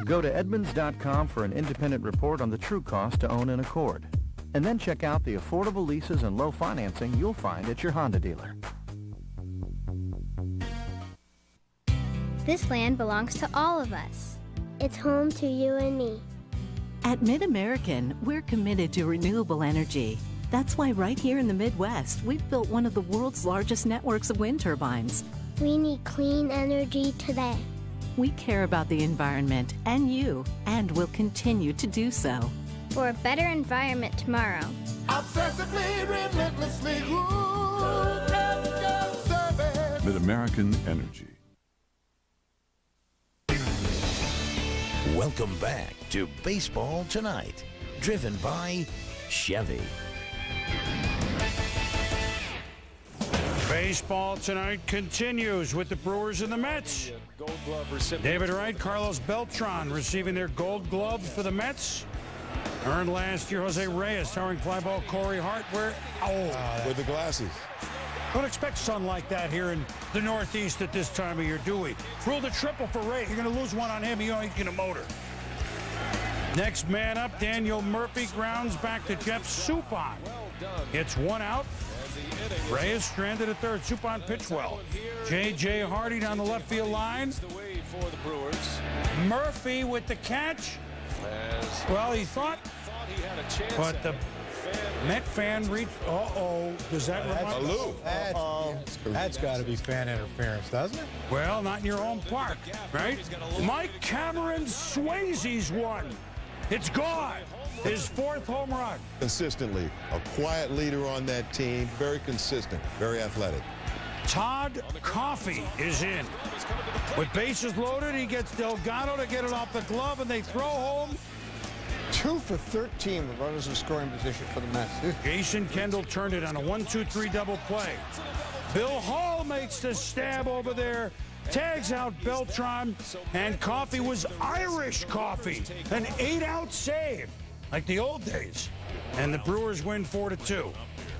Go to Edmunds.com for an independent report on the true cost to own an Accord. And then check out the affordable leases and low financing you'll find at your Honda dealer. This land belongs to all of us. It's home to you and me. At MidAmerican, we're committed to renewable energy. That's why right here in the Midwest, we've built one of the world's largest networks of wind turbines. We need clean energy today. We care about the environment and you, and will continue to do so. For a better environment tomorrow. Obsessively, relentlessly, service. MidAmerican Energy. Welcome back to Baseball Tonight, driven by Chevy. Baseball Tonight continues with the Brewers and the Mets. David Wright, Carlos Beltran receiving their Gold Glove for the Mets. Earned last year, Jose Reyes, towering fly ball, Corey Hart, with the glasses. Don't expect sun like that here in the Northeast at this time of year, do we? Rule the triple for Ray. You're going to lose one on him. You know he's going to motor. Next man up, Daniel Murphy grounds back to Jeff Suppan. It's one out. Reyes stranded at third. Suppan pitched well. J.J. Hardy down the left field line. Murphy with the catch. Well, he thought, but the Met fan reached. Does that remind you? That's got to be fan interference, doesn't it? Well, not in your home park, right? Mike Cameron Swayze's one. It's gone. His fourth home run. Consistently, a quiet leader on that team, very consistent, very athletic. Todd Coffey is in. With bases loaded, he gets Delgado to get it off the glove, and they throw home. 2 for 13 with runners in scoring position for the Mets. Jason Kendall turned it on a 1-2-3 double play. Bill Hall makes the stab over there, tags out Beltran, and Coffey was Irish Coffey. An 8-out save, like the old days. And the Brewers win 4-2.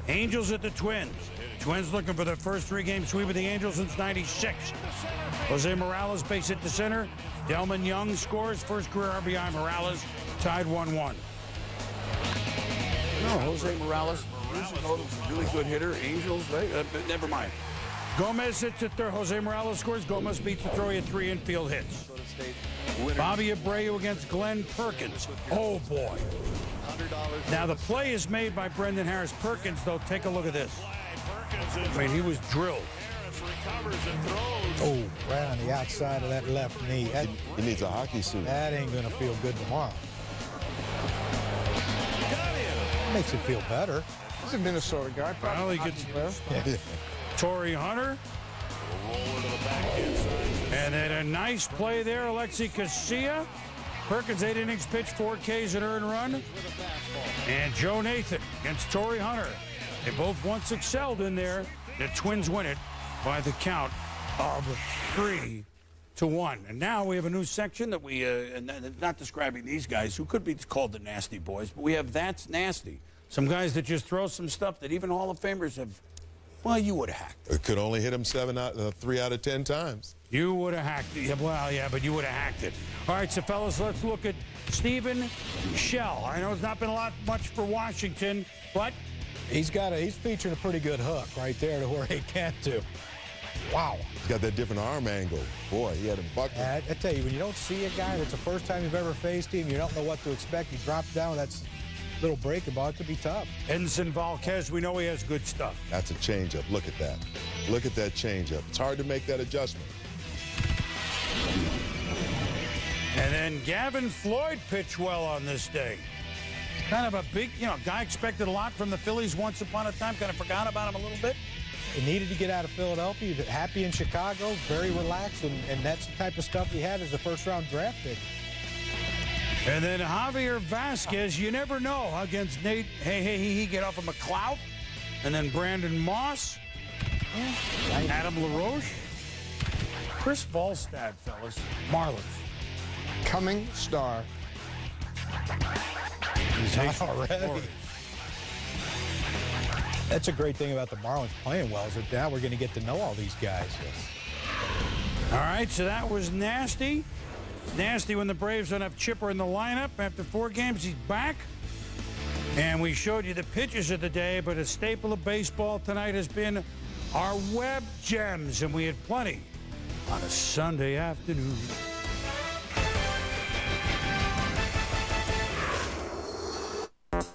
Angels at the Twins. Twins looking for their first 3-game sweep of the Angels since '96. Jose Morales base hit to center. Delman Young scores first career RBI. Morales tied 1-1. No, Jose Morales is a really good hitter. Angels, never mind. Gomez hits at third. Jose Morales scores. Gomez beats the throw. He had 3 infield hits. Bobby Abreu against Glenn Perkins. Oh, boy. Now, the play is made by Brendan Harris. Perkins, though, take a look at this. I mean, he was drilled. Oh, right on the outside of that left knee. He needs a hockey suit. That ain't going to feel good tomorrow. Makes it feel better. He's a Minnesota guy. Well, he gets Torrey Hunter. And then a nice play there, Alexi Casilla. Perkins, 8 innings pitched, 4 Ks, an earned run. And Joe Nathan against Torrey Hunter. They both once excelled in there. The Twins win it by the count of 3-1. And now we have a new section that we, not describing these guys, who could be called the Nasty Boys, but we have That's Nasty. Some guys that just throw some stuff that even Hall of Famers have, well, you would have hacked it. It could only hit him 3 out of 10 times. You would have hacked it. Yeah, well, yeah, but you would have hacked it. All right, so, fellas, let's look at Stephen Shell. I know it's not been much for Washington, but he's featuring a pretty good hook right there to where he can't do. Wow. He's got that different arm angle. Boy, he had a bucket. I tell you, when you don't see a guy that's the first time you've ever faced him, you don't know what to expect. He drops down, that's little breaking ball. It could be tough. Edinson Volquez, we know he has good stuff. That's a changeup. Look at that. Look at that changeup. It's hard to make that adjustment. And then Gavin Floyd pitched well on this day. Kind of a big, guy expected a lot from the Phillies once upon a time. Kind of forgot about him a little bit. He needed to get out of Philadelphia. He's happy in Chicago, very relaxed, and that's the type of stuff he had as a first-round draft pick. And then Javier Vasquez, you never know, against Nate, he get off of McLeod. And then Brandon Moss, Adam LaRoche, Chris Volstad, fellas, Marlins. Coming star. He's already. That's a great thing about the Marlins playing well, is that now we're going to get to know all these guys. All right, so that was nasty. Nasty when the Braves don't have Chipper in the lineup. After 4 games, he's back. And we showed you the pitches of the day, but a staple of baseball tonight has been our web gems, and we had plenty on a Sunday afternoon.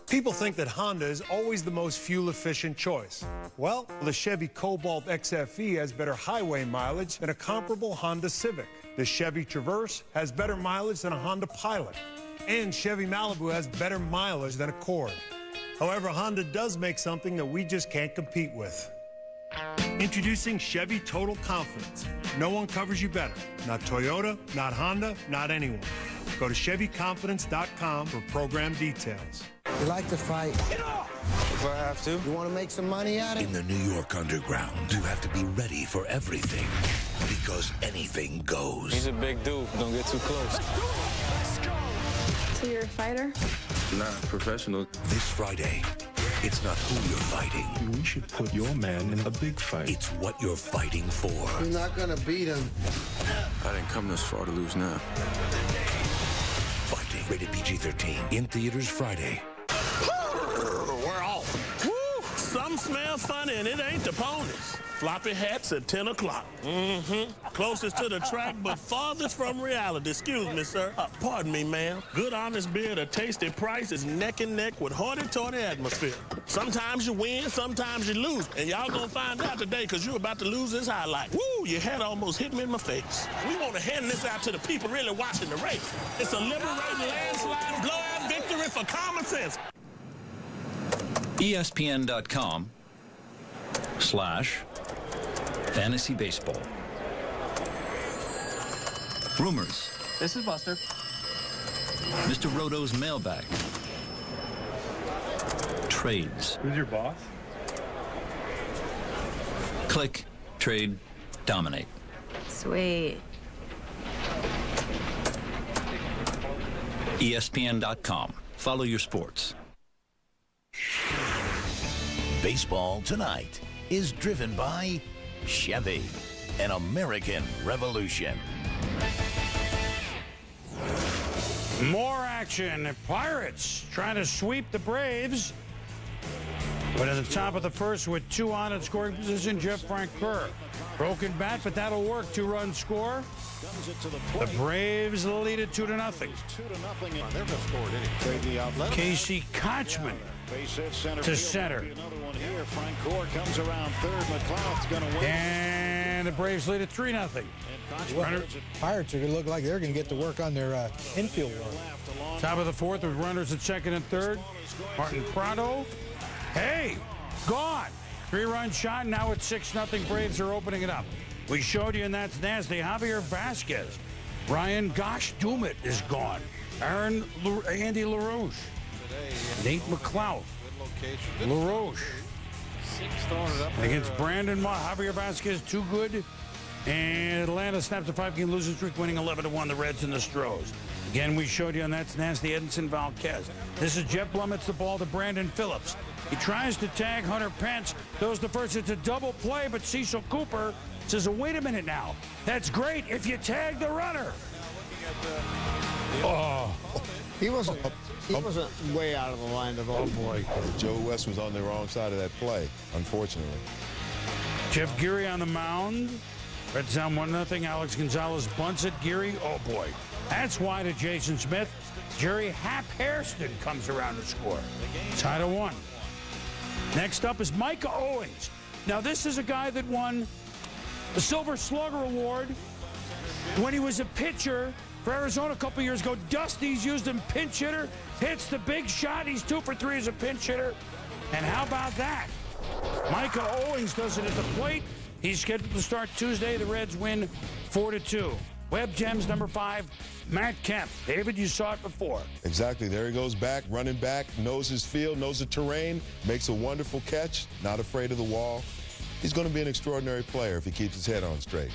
People think that Honda is always the most fuel-efficient choice. Well, the Chevy Cobalt XFE has better highway mileage than a comparable Honda Civic. The Chevy Traverse has better mileage than a Honda Pilot. And Chevy Malibu has better mileage than Accord. However, Honda does make something that we just can't compete with. Introducing Chevy Total Confidence. No one covers you better. Not Toyota, not Honda, not anyone. Go to ChevyConfidence.com for program details. You like to fight? Get off! If I have to. You want to make some money at it? In the New York underground, you have to be ready for everything, because anything goes. He's a big dude. Don't get too close. Let's go! So you're a fighter? Not professional. This Friday, it's not who you're fighting. We should put your man in a big fight. It's what you're fighting for. You're not going to beat him. I didn't come this far to lose now. Fighting. Rated PG-13. In theaters Friday. We're off. Woo! Some smell funny, and it ain't the ponies. Floppy hats at 10 o'clock. Closest to the track, but farthest from reality. Excuse me, sir. Pardon me, ma'am. Good, honest beer at a tasty price is neck and neck with hoity-toity atmosphere. Sometimes you win, sometimes you lose. And y'all gonna find out today, because you're about to lose this highlight. Woo! Your head almost hit me in my face. We want to hand this out to the people really watching the race. It's a liberating landslide blowout victory for common sense. ESPN.com/fantasy baseball. Rumors. This is Buster. Mr. Roto's mailbag. Trades. Who's your boss? Click, trade, dominate. Sweet. ESPN.com. Follow your sports. Baseball Tonight is driven by Chevy, an American revolution. More action. Pirates trying to sweep the Braves. But at the top of the first with 2 on in scoring position, Jeff Francoeur. Broken bat, but that'll work. 2-run score. The Braves lead it 2-0. Casey Kochman to center. Comes around third. McLeod's going to win. And the Braves lead it 3-0. Pirates are going to look like they're going to get to work on their infield work. Top of the fourth with runners at second and third. Martin Prado. Hey, gone. 3-run shot. Now it's 6-0. Braves are opening it up. We showed you, and that's nasty. Javier Vasquez. Ryan Gosh Dumit is gone. Andy LaRoche. Nate McLeod. LaRoche. Against Brandon Moss. Javier Vasquez, too good. And Atlanta snaps a 5-game losing streak, winning 11-1 the Reds and the Stros. Again, we showed you on That's Nasty Edinson Valquez. This is Jeff Blumett's the ball to Brandon Phillips. He tries to tag Hunter Pence. Throws the first. It's a double play, but Cecil Cooper says, wait a minute now. That's great if you tag the runner. Oh. He wasn't way out of the line at all. Oh, boy. Joe West was on the wrong side of that play, unfortunately. Jeff Geary on the mound. Red Sound 1-0. Alex Gonzalez bunts it. Geary, oh, boy. That's why to Jason Smith. Jerry Hap Hairston comes around to score. Tie to 1. Next up is Micah Owings. Now, this is a guy that won the Silver Slugger Award when he was a pitcher for Arizona a couple years ago. Dusty's used him pinch hitter, hits the big shot. He's 2 for 3 as a pinch hitter. And how about that? Micah Owings does it at the plate. He's scheduled to start Tuesday. The Reds win 4-2. Web Gems number 5, Matt Kemp. David, you saw it before. Exactly. There he goes back, running back, knows his field, knows the terrain, makes a wonderful catch, not afraid of the wall. He's going to be an extraordinary player if he keeps his head on straight.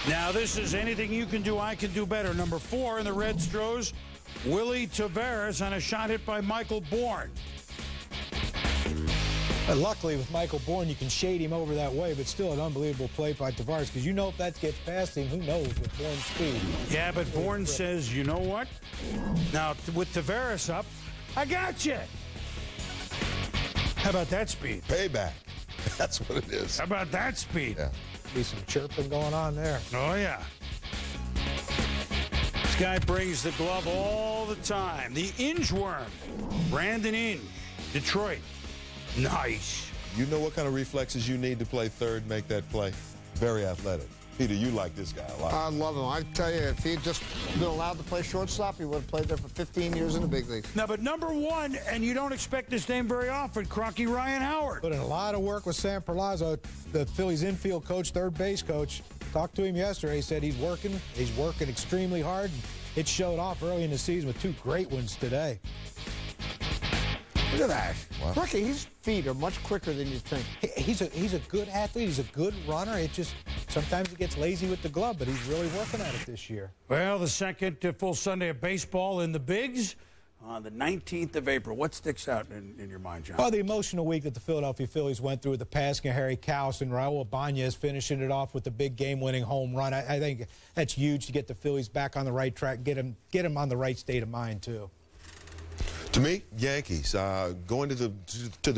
Now, this is anything you can do, I can do better. Number 4 in the Reds throws, Willie Tavares on a shot hit by Michael Bourne. Luckily, with Michael Bourne, you can shade him over that way, but still an unbelievable play by Tavares, because you know if that gets past him, who knows with Bourne's speed. Yeah, but Bourne says, you know what? Now, with Tavares up, I got you. How about that speed? Payback. That's what it is. How about that speed? Yeah. Be some chirping going on there. Oh, yeah. This guy brings the glove all the time. The Ingeworm, Brandon Inge, Detroit. Nice. You know what kind of reflexes you need to play third, make that play? Very athletic. Peter, you like this guy a lot. I love him. I tell you, if he'd just been allowed to play shortstop, he would have played there for 15 years in the big leagues. Now, but number 1, and you don't expect this name very often, Crocky Ryan Howard. Put in a lot of work with Sam Perlazzo, the Phillies infield coach, third base coach. Talked to him yesterday. He said he's working extremely hard. It showed off early in the season with 2 great ones today. Look at that. Wow. Rookie, his feet are much quicker than you think. He's a good athlete. He's a good runner. It just sometimes he gets lazy with the glove, but he's really working at it this year. Well, the second full Sunday of baseball in the Bigs on the 19th of April. What sticks out in your mind, John? Well, the emotional week that the Philadelphia Phillies went through with the passing of Harry Kaus and Raul Ibanez finishing it off with the big game-winning home run. I think that's huge to get the Phillies back on the right track, get them on the right state of mind, too. To me, Yankees, going to the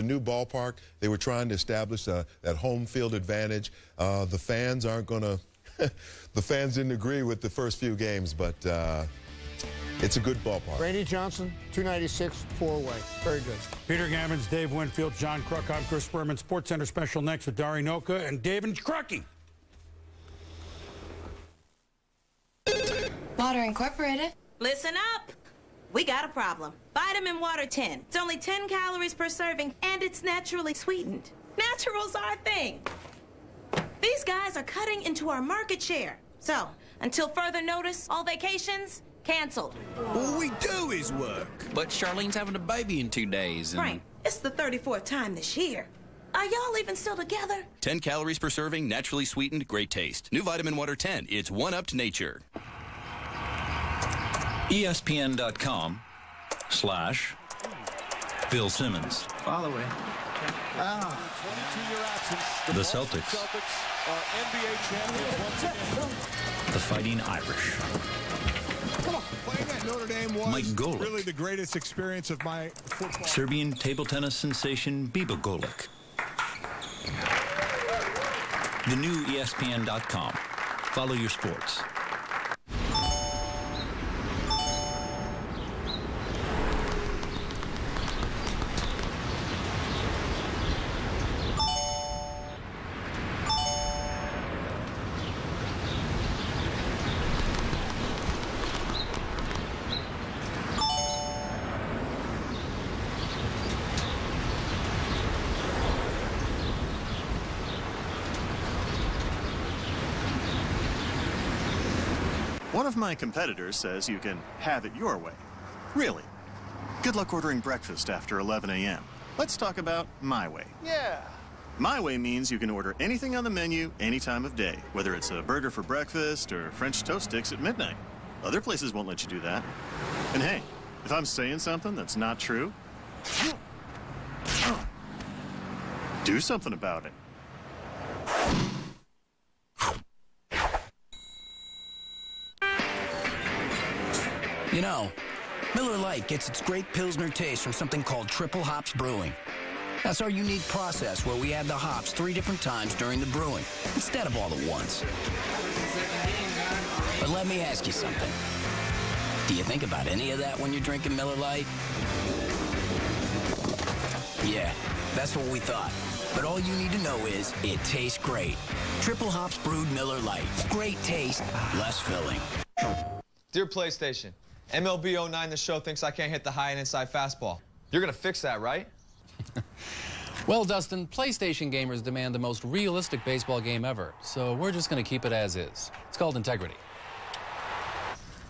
new ballpark, they were trying to establish that home field advantage. The fans aren't going to the fans didn't agree with the first few games, but it's a good ballpark. Randy Johnson, 296, 4-away. Very good. Peter Gammons, Dave Winfield, John Kruk. I'm Chris Berman. Sports Center special next with Dari Noka and David Crucky. Water Incorporated. Listen up. We got a problem. Vitamin Water 10. It's only 10 calories per serving, and it's naturally sweetened. Natural's our thing. These guys are cutting into our market share. So, until further notice, all vacations canceled. All we do is work. But Charlene's having a baby in 2 days. Frank, it's the 34th time this year. Are y'all even still together? 10 calories per serving, naturally sweetened, great taste. New Vitamin Water 10. It's one up to nature. ESPN.com/Bill Simmons. Following. The Celtics. Are NBA champions once again. The Fighting Irish. Come on. Playing at Notre Dame was Mike Golic. really the greatest experience of my football. Serbian table tennis sensation Biba Golic. The new ESPN.com. Follow your sports. One of my competitors says you can have it your way. Really? Good luck ordering breakfast after 11 a.m. Let's talk about My Way. Yeah. My Way means you can order anything on the menu any time of day, whether it's a burger for breakfast or French toast sticks at midnight. Other places won't let you do that. And hey, if I'm saying something that's not true, do something about it. You know, Miller Lite gets its great Pilsner taste from something called triple hops brewing. That's our unique process where we add the hops 3 different times during the brewing, instead of all at once. But let me ask you something. Do you think about any of that when you're drinking Miller Lite? Yeah, that's what we thought. But all you need to know is it tastes great. Triple hops brewed Miller Lite. Great taste, less filling. Dear PlayStation, MLB 09 The Show thinks I can't hit the high and inside fastball. You're gonna fix that, right? Well, Dustin, PlayStation gamers demand the most realistic baseball game ever, so we're just gonna keep it as is. It's called integrity.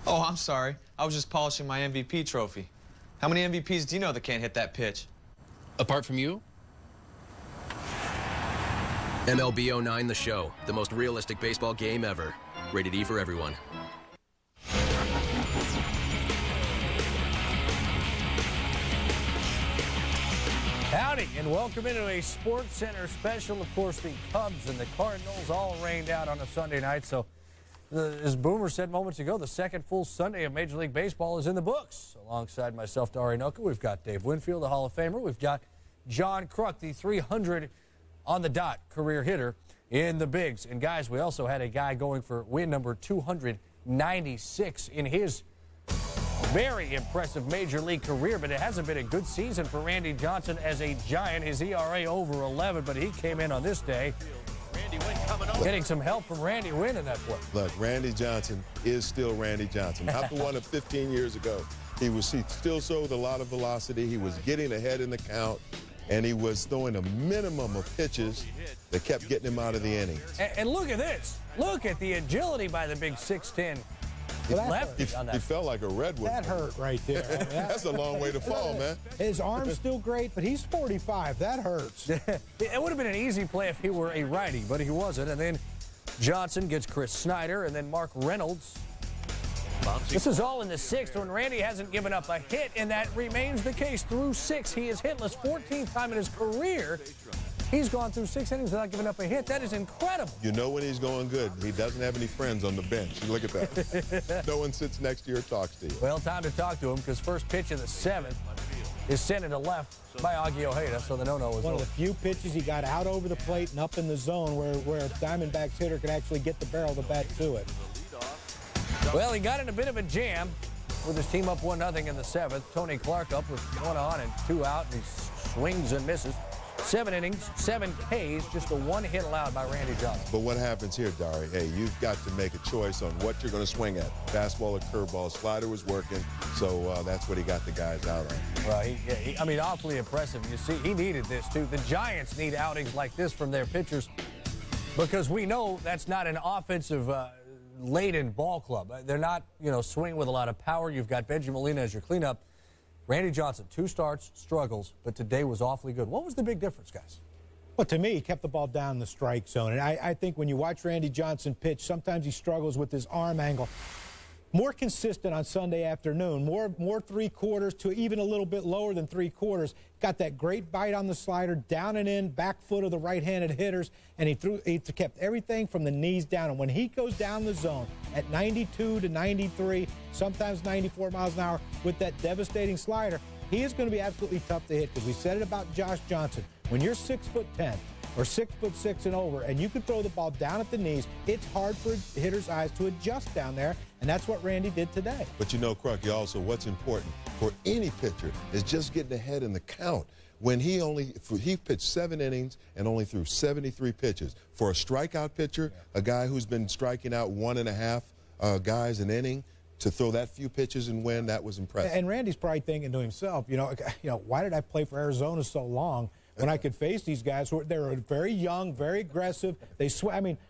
Oh, I'm sorry. I was just polishing my MVP trophy. How many MVPs do you know that can't hit that pitch? Apart from you? MLB 09 The Show, the most realistic baseball game ever. Rated E for everyone. Howdy, and welcome into a Sports Center special. Of course, the Cubs and the Cardinals all rained out on a Sunday night. So, as Boomer said moments ago, the second full Sunday of Major League Baseball is in the books. Alongside myself, Dari Noka, we've got Dave Winfield, the Hall of Famer. We've got John Kruk, the 300 on the dot career hitter in the bigs. And guys, we also had a guy going for win number 296 in his very impressive Major League career, but it hasn't been a good season for Randy Johnson as a Giant. His ERA over 11, but he came in on this day getting some help from Randy Wynn in that play. Look, Randy Johnson is still Randy Johnson. Not the one of 15 years ago. He still showed a lot of velocity. He was getting ahead in the count, and he was throwing a minimum of pitches that kept getting him out of the inning. And look at this. Look at the agility by the big 6'10". Lefty on that. He felt like a redwood. That hurt right there. That's a long way to fall, man. His arm's still great, but he's 45. That hurts. It would have been an easy play if he were a righty, but he wasn't. And then Johnson gets Chris Snyder and then Mark Reynolds. This is all in the 6th when Randy hasn't given up a hit, and that remains the case through 6. He is hitless 14th time in his career. He's gone through 6 innings without giving up a hit. That is incredible. You know when he's going good. He doesn't have any friends on the bench. Look at that. No one sits next to you or talks to you. Well, time to talk to him because first pitch of the 7th is sent into left by Augie Ojeda, so the no-no was one of the few pitches he got out over the plate and up in the zone where a Diamondbacks hitter could actually get the barrel of the bat to it. Well, he got in a bit of a jam with his team up 1-0 in the 7th. Tony Clark up with 1 on and 2 out, and he swings and misses. 7 innings, 7 Ks, just a 1 hit allowed by Randy Johnson. But what happens here, Dari? Hey, you've got to make a choice on what you're going to swing at. Fastball or curveball. Slider was working, so that's what he got the guys out on. Well, I mean, awfully impressive. You see, he needed this, too. The Giants need outings like this from their pitchers because we know that's not an offensive laden ball club. They're not, swinging with a lot of power. You've got Benji Molina as your cleanup. Randy Johnson, 2 starts, struggles, but today was awfully good. What was the big difference, guys? Well, to me, he kept the ball down in the strike zone. And I think when you watch Randy Johnson pitch, sometimes he struggles with his arm angle. More consistent on Sunday afternoon, more 3/4 to even a little bit lower than 3/4. Got that great bite on the slider, down and in, back foot of the right-handed hitters, and he kept everything from the knees down. And when he goes down the zone at 92 to 93, sometimes 94 miles an hour with that devastating slider, he is going to be absolutely tough to hit because we said it about Josh Johnson. When you're 6'10", or 6'6" and over, and you can throw the ball down at the knees, it's hard for a hitter's eyes to adjust down there, and that's what Randy did today. But Kruk, also what's important for any pitcher is just getting ahead in the count. When he pitched 7 innings and only threw 73 pitches. For a strikeout pitcher, a guy who's been striking out 1.5 guys an inning, to throw that few pitches and win, that was impressive. And Randy's probably thinking to himself, why did I play for Arizona so long when I could face these guys who they're very young, very aggressive.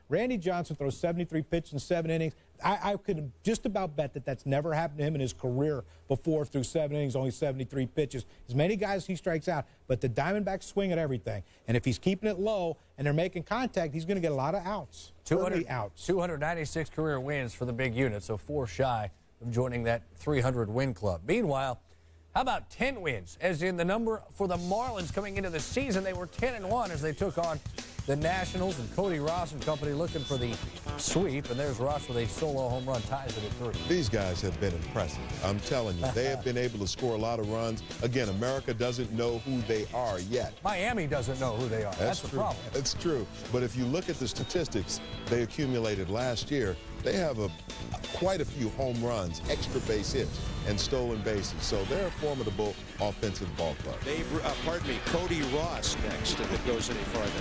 Randy Johnson throws 73 pitches in 7 innings. I could just about bet that that's never happened to him in his career before through 7 innings, only 73 pitches. As many guys he strikes out, but the Diamondbacks swing at everything. And if he's keeping it low and they're making contact, he's going to get a lot of outs. 296 career wins for the big unit, so 4 shy of joining that 300-win club. Meanwhile, how about 10 wins? As in the number for the Marlins coming into the season, they were 10-1 as they took on the Nationals, and Cody Ross and company looking for the sweep. And there's Ross with a solo home run, ties it at 3. These guys have been impressive. I'm telling you, they have been able to score a lot of runs. Again, America doesn't know who they are yet. Miami doesn't know who they are. That's the problem. That's true. But if you look at the statistics they accumulated last year, they have quite a few home runs, extra base hits, and stolen bases. So they're a formidable offensive ball club. Cody Ross next, if it goes any farther.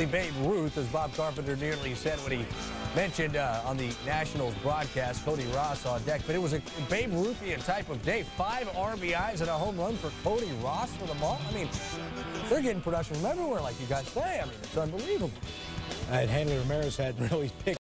Babe Ruth, as Bob Carpenter nearly said when he mentioned on the Nationals broadcast, Cody Ross on deck. But it was a Babe Ruthian type of day. 5 RBIs and a home run for Cody Ross for the Marlins. I mean, they're getting production from everywhere, like you guys say. I mean, it's unbelievable. And Hanley Ramirez hadn't really picked